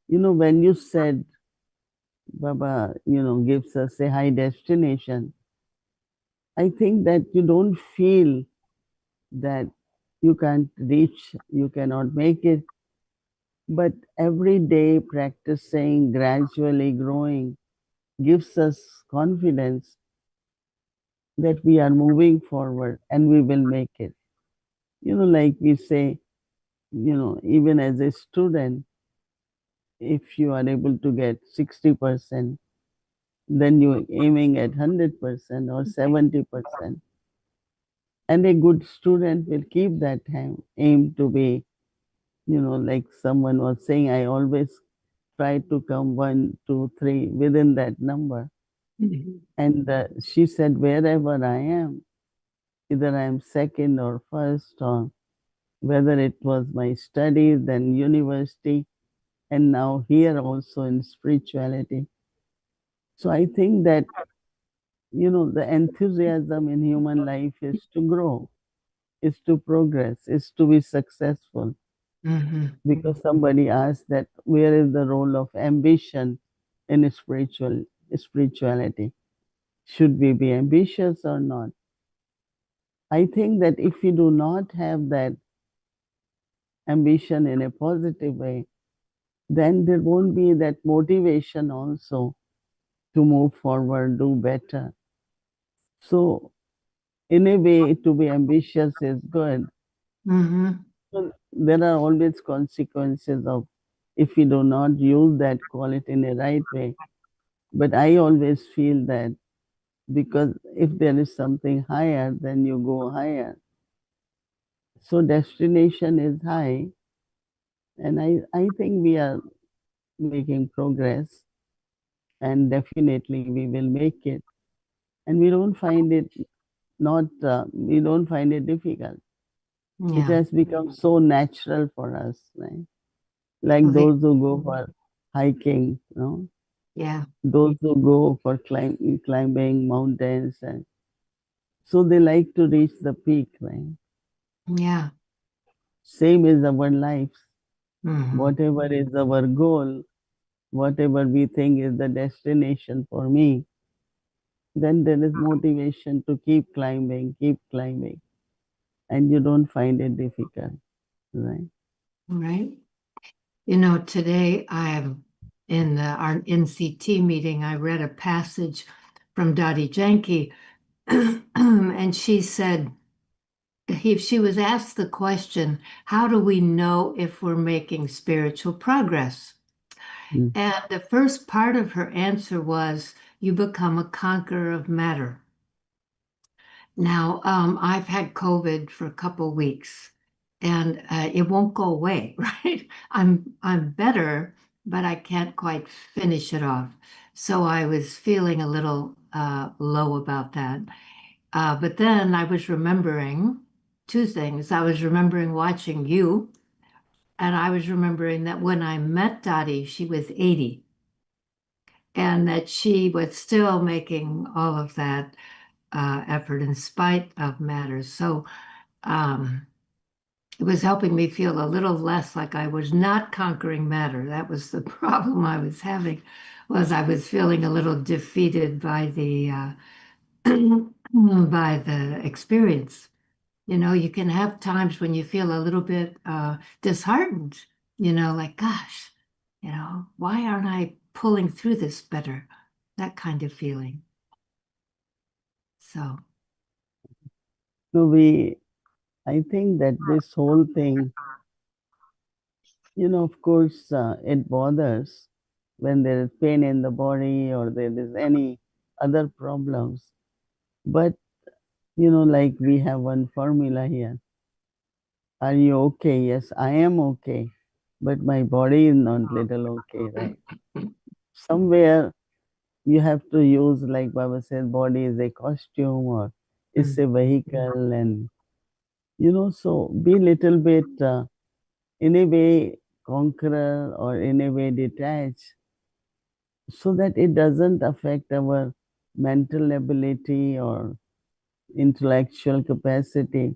when you said Baba, gives us a high destination, I think that you don't feel that you can't reach, you cannot make it. But every day practicing, gradually growing, gives us confidence that we are moving forward and we will make it. Like we say, even as a student, if you are able to get 60%, then you're aiming at 100% or 70%. And a good student will keep that aim to be, like someone was saying, I always try to come 1, 2, 3 within that number. And she said, wherever I am, either I am second or first, or whether it was my studies, then university, and now here also in spirituality. So I think that, the enthusiasm in human life is to grow, is to progress, is to be successful. Because somebody asked that where is the role of ambition in spirituality? Should we be ambitious or not? I think that if we do not have that ambition in a positive way, then there won't be that motivation also to move forward, do better. So, in a way, to be ambitious is good. So there are always consequences of if we do not use that quality in a right way. But I always feel that because if there is something higher, then you go higher. So destination is high, and I think we are making progress, and definitely we will make it. And we don't find it difficult. It has become so natural for us, right? Like those who go for hiking, Yeah. those who go for climbing mountains, and so they like to reach the peak, right? Yeah. Same is our life. Mhm. Whatever is our goal, whatever we think is the destination for me, then there is motivation to keep climbing, and you don't find it difficult, right? Right. Today I'm in our NCT meeting, I read a passage from Dadi Janki, and she said, she was asked the question, how do we know if we're making spiritual progress? Mm. And the first part of her answer was, you become a conqueror of matter. Now, I've had COVID for a couple weeks, and it won't go away, right? I'm better, but I can't quite finish it off. So I was feeling a little low about that. But then I was remembering two things. I was remembering watching you, and I was remembering that when I met Dottie, she was 80, and that she was still making all of that effort in spite of matters. So it was helping me feel a little less like I was not conquering matter. That was the problem I was having, was I was feeling a little defeated by the by the experience. You can have times when you feel a little bit disheartened, like, gosh, why aren't I pulling through this better? That kind of feeling. So, So I think that this whole thing, of course, it bothers when there is pain in the body or there is any other problems. But, like we have one formula here. Are you okay? Yes, I am okay. But my body is not little okay, right? Somewhere you have to use, like Baba said, body is a costume or it's a vehicle. And, so be little bit, in a way, conqueror or in a way detached. so that it doesn't affect our mental ability or intellectual capacity.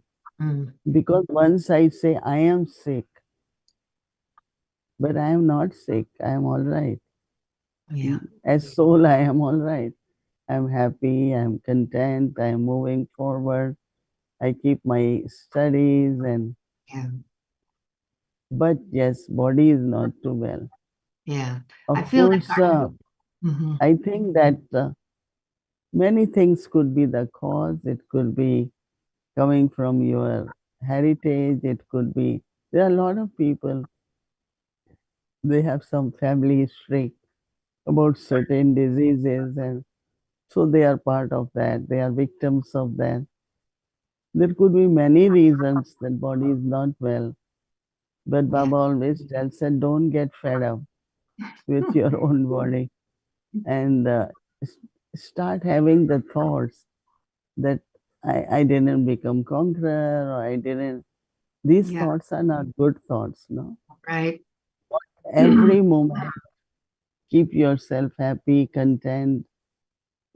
Because once I say I am sick, but I am not sick, I am all right. Yeah. As soul, I am all right. I'm happy, I'm content, I'm moving forward. I keep my studies and Yeah. but yes, body is not too well. Yeah. I Of feel like course, Mhm. I think that many things could be the cause. It could be coming from your heritage. It could be, there are a lot of people, they have some family history about certain diseases, and so they are part of that. They are victims of that. There could be many reasons that body is not well. But Yeah. Baba always tells us, don't get fed up with your own body and s- start having the thoughts that I didn't become conqueror or I didn't. These Yeah. thoughts are not good thoughts, no? Right. Every moment, keep yourself happy, content.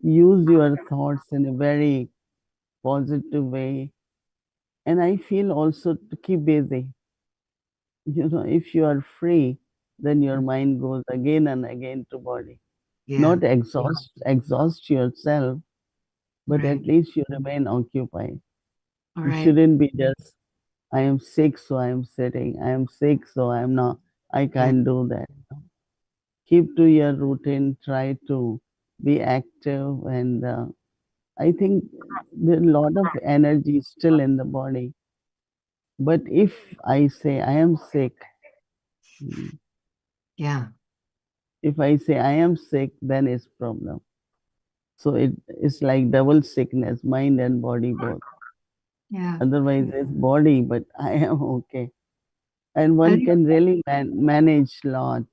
Use your thoughts in a very positive way. And I feel also to keep busy. You know, if you are free, then your mind goes again and again to body. Yeah. Not exhaust yourself, but Right. at least you remain occupied. All You right. shouldn't be just, I am sick, so I am sitting. I am sick, so I am not. I Yeah. can't do that. Keep to your routine. Try to be active, and I think there's a lot of energy still in the body. But if I say I am sick, mm, Yeah. if I say I am sick, then it's problem. So it's like double sickness, mind and body both. Yeah. Otherwise, it's body, but I am okay. And How one do you- can really manage lot.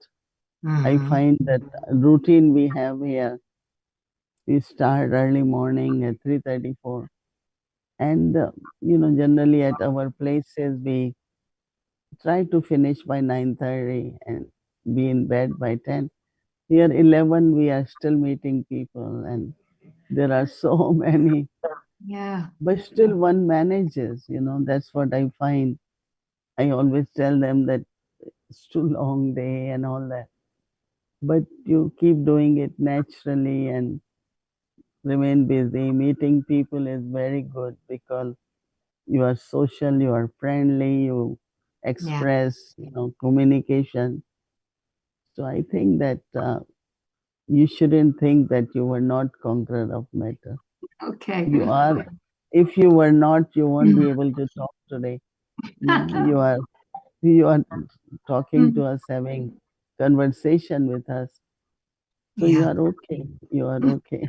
I Mhm. find that routine we have here, we start early morning at 3:34, and generally at our places we try to finish by 9:30 and be in bed by 10. Here 11 we are still meeting people, and there are so many, Yeah. but still one manages. That's what I find. I always tell them that it's too long day and all that, but you keep doing it naturally and remain busy. Meeting people is very good because you are social, you are friendly, you Yeah. express, communication. So I think that you shouldn't think that you were not conqueror of matter. Okay. You are. If you were not, you won't be able to talk today. No, you are talking to us, having conversation with us. So you Yeah. are okay. You are okay.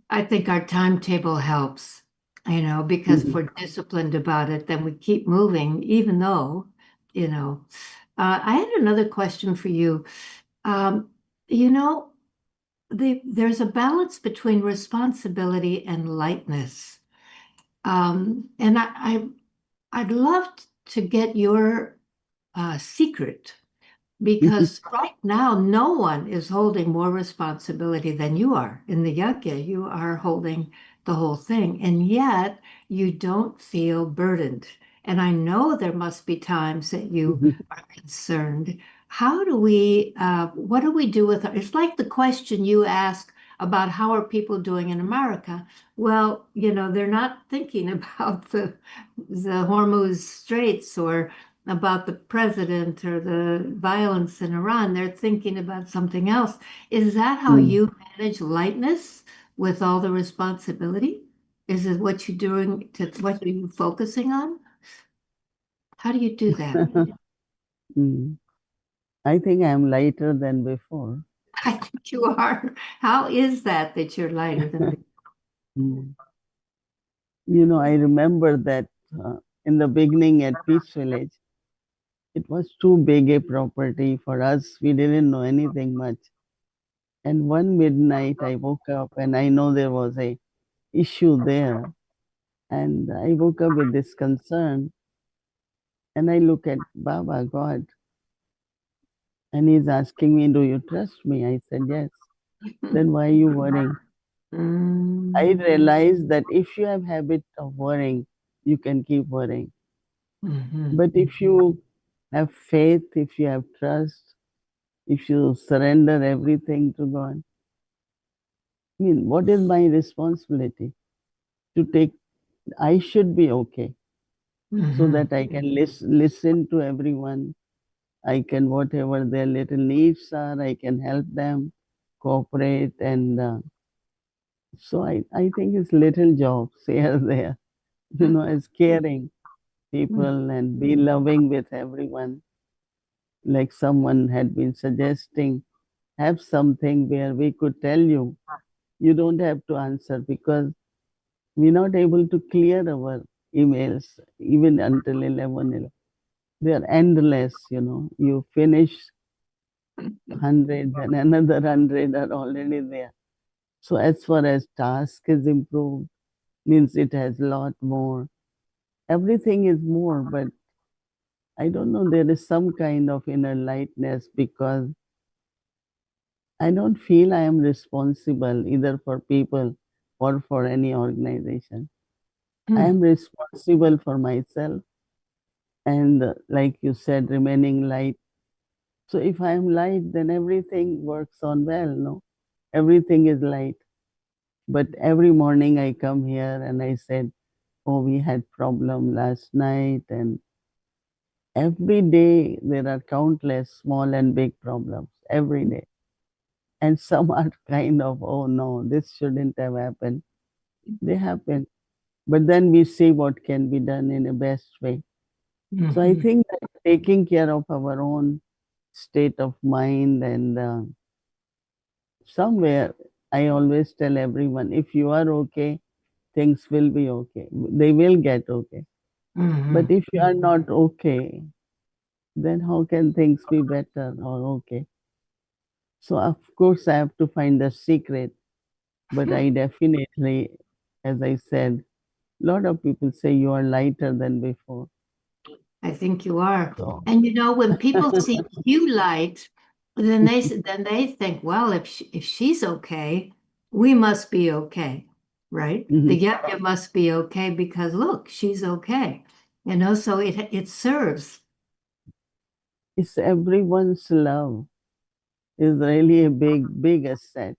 I think our timetable helps, because if we're disciplined about it, then we keep moving, even though, you know. I had another question for you. Um, you know, there's a balance between responsibility and lightness. And I'd love to get your secret. Because right now, no one is holding more responsibility than you are. In the yajna, you are holding the whole thing, and yet you don't feel burdened. And I know there must be times that you are concerned. What do we do with it? It's like the question you ask about how are people doing in America. Well, they're not thinking about the Hormuz Straits or about the president or the violence in Iran. They're thinking about something else. Is that how Mm. you manage lightness with all the responsibility? Is it what you're doing what are you focusing on? How do you do that? Mm. I think I'm lighter than before. I think you are. How is that you're lighter than me? Mm. I remember that in the beginning at Peace Village, it was too big a property for us. We didn't know anything much. And one midnight, I woke up and I know there was a issue there. And I woke up with this concern and I look at Baba, God, And he's asking me, do you trust me? I said, yes. Then why are you worrying? I realized that if you have habit of worrying, you can keep worrying. But if you have faith, if you have trust, if you surrender everything to God, I mean, what is my responsibility? To take, I should be okay so that I can listen to everyone. I can, whatever their little needs are, I can help them, cooperate. And so I think it's little jobs here, there, as caring people and be loving with everyone. Like someone had been suggesting, have something where we could tell you, you don't have to answer because we're not able to clear our emails even until 11. They are endless, You finish hundreds and another 100 are already there. So as far as task is improved, means it has a lot more. Everything is more, but I don't know, there is some kind of inner lightness because I don't feel I am responsible either for people or for any organization. I am responsible for myself and, like you said, remaining light. So if I am light, then everything works on well, no? Everything is light. But every morning I come here and I said, oh, we had problem last night, and every day there are countless small and big problems every day. And some are kind of, oh no, this shouldn't have happened. They happen. But then we see what can be done in a best way. So I think that taking care of our own state of mind and somewhere I always tell everyone, if you are okay, things will be okay. They will get okay. But if you are not okay, then how can things be better or okay? So of course I have to find a secret, but I definitely, as I said, a lot of people say you are lighter than before. I think you are. So And when people see you light, then they think, well, if she's okay, we must be okay, right? The yajna must be okay because look, she's okay. So it serves. it's everyone's love is really a big asset.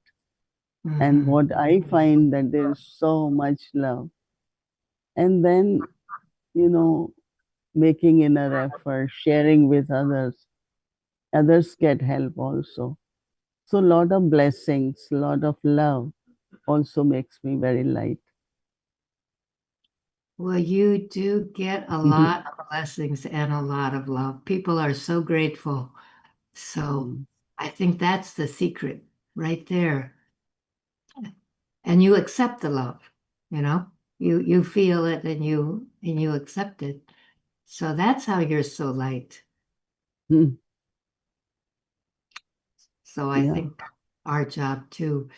And what I find that there is so much love. And then, you know, making inner effort, sharing with others, others get help also. So a lot of blessings, a lot of love also makes me very light. Well, you do get a lot of blessings and a lot of love. People are so grateful. So I think that's the secret right there. And you accept the love, you feel it and you accept it. So that's how you're so light. So I Yeah, think our job too.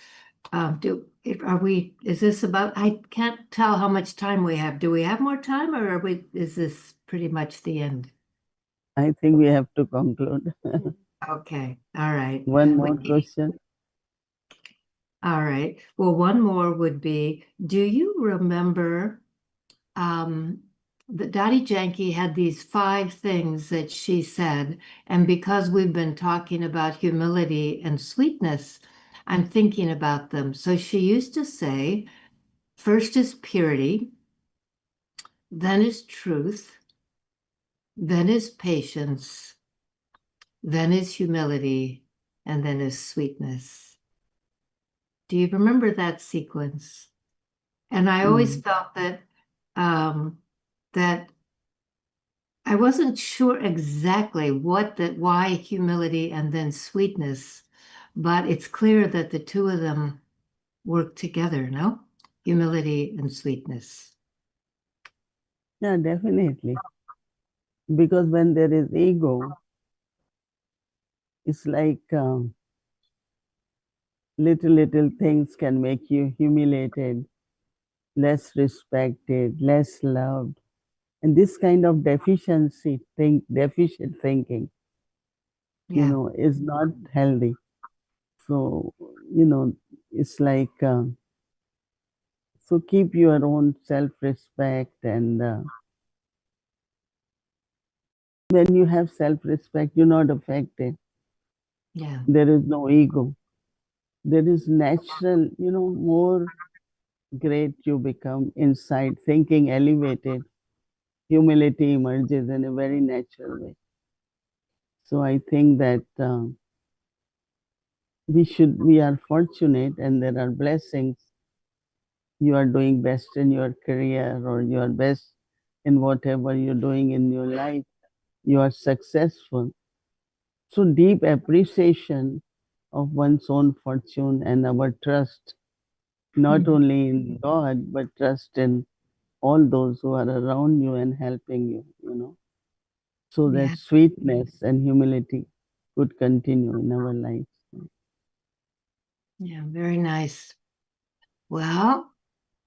Is this about, I can't tell how much time we have. Do we have more time or is this pretty much the end? I think we have to conclude. Okay. All right. One more question. All right. Well, one more would be, do you remember that Dadi Janki had these 5 things that she said, and because we've been talking about humility and sweetness, I'm thinking about them. So she used to say, first is purity, then is truth, then is patience, then is humility, and then is sweetness. Do you remember that sequence? And I always felt that that I wasn't sure exactly why humility and then sweetness, but it's clear that the two of them work together, no? Humility and sweetness. Yeah, definitely. Because when there is ego, it's like little things can make you humiliated, less respected, less loved. And this kind of deficient thinking you know, is not healthy. So, you know, it's like, so keep your own self-respect, and when you have self-respect, you're not affected. Yeah. There is no ego. There is natural, you know, more great you become inside, thinking elevated, humility emerges in a very natural way. So I think that we are fortunate, and there are blessings. You are doing best in your career, or you are best in whatever you're doing in your life. You are successful. So deep appreciation of one's own fortune, and our trust not only in God, but trust in all those who are around you and helping you, you know. So that Yeah. sweetness and humility could continue in our lives. Yeah. Very nice. Well,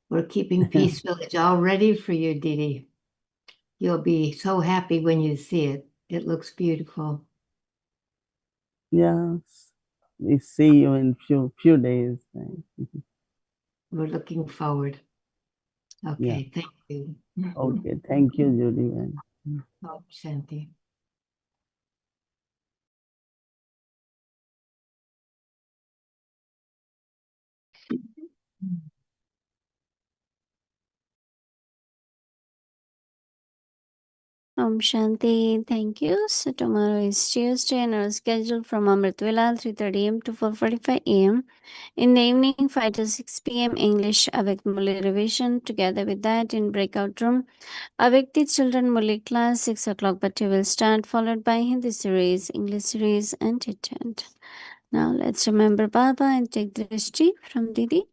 we're keeping Peace Village all ready for you, Didi. You'll be so happy when you see it. It looks beautiful. Yes. We see you in few days. We're looking forward. Yeah. Okay, thank you. Okay. Thank you, Judy. Oh, Shanti. Shanti, thank you. So tomorrow is Tuesday and our schedule from Amrit Villa 3:30 am to 4:45 am. In the evening 5 to 6 p.m. English Avyakt Murli revision. Together with that in breakout room Avyakti children Murli class 6 o'clock but will start, followed by Hindi series, English series and chit-chat. Now let's remember Baba and take the drishti from Didi.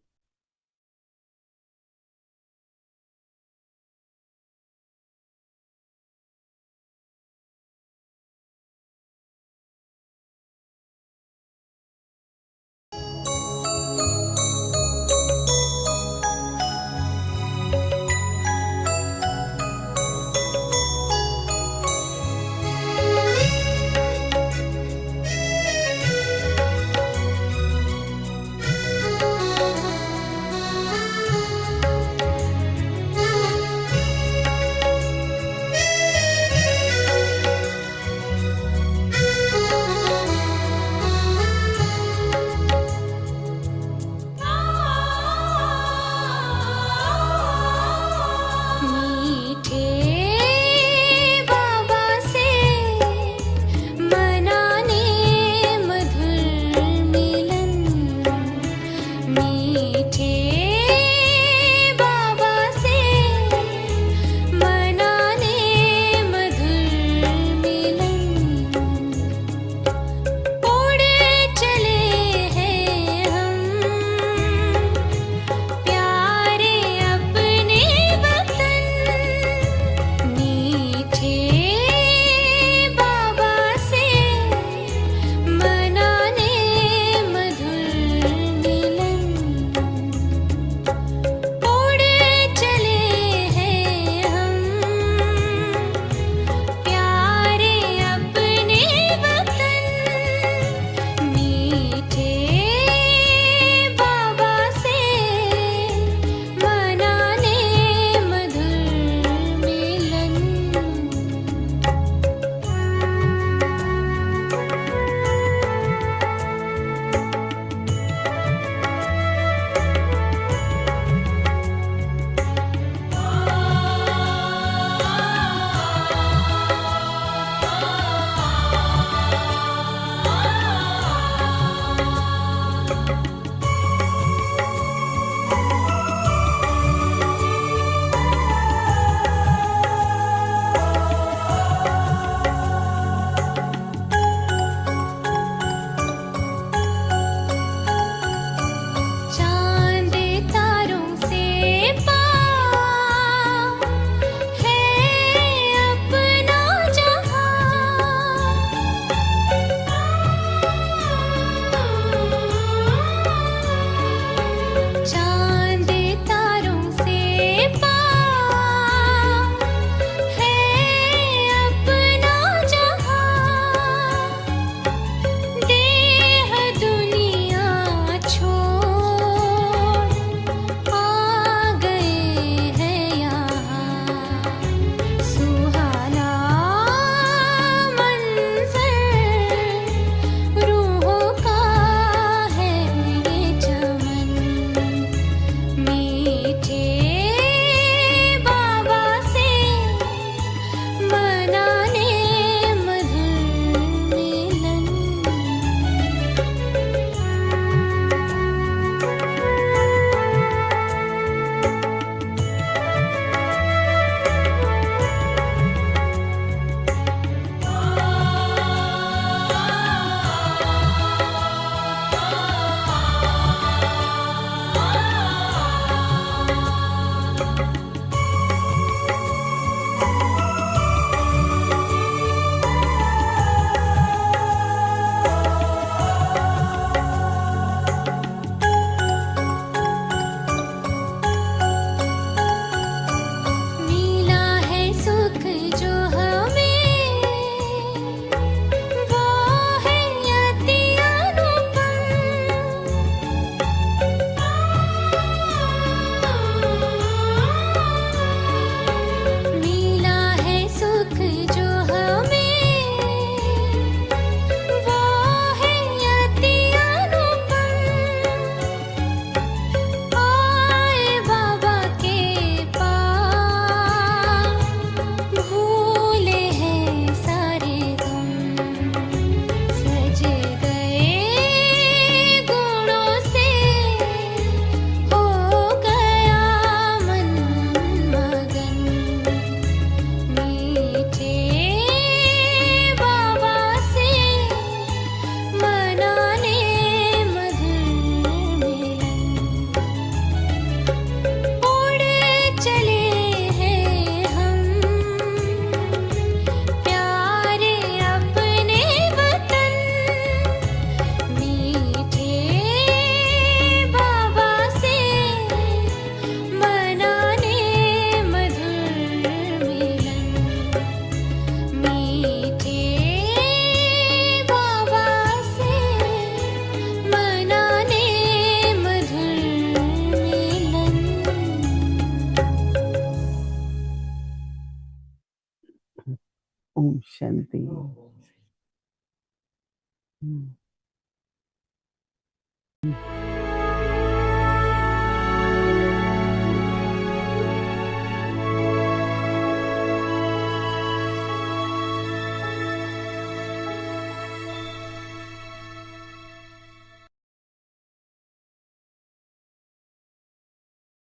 है।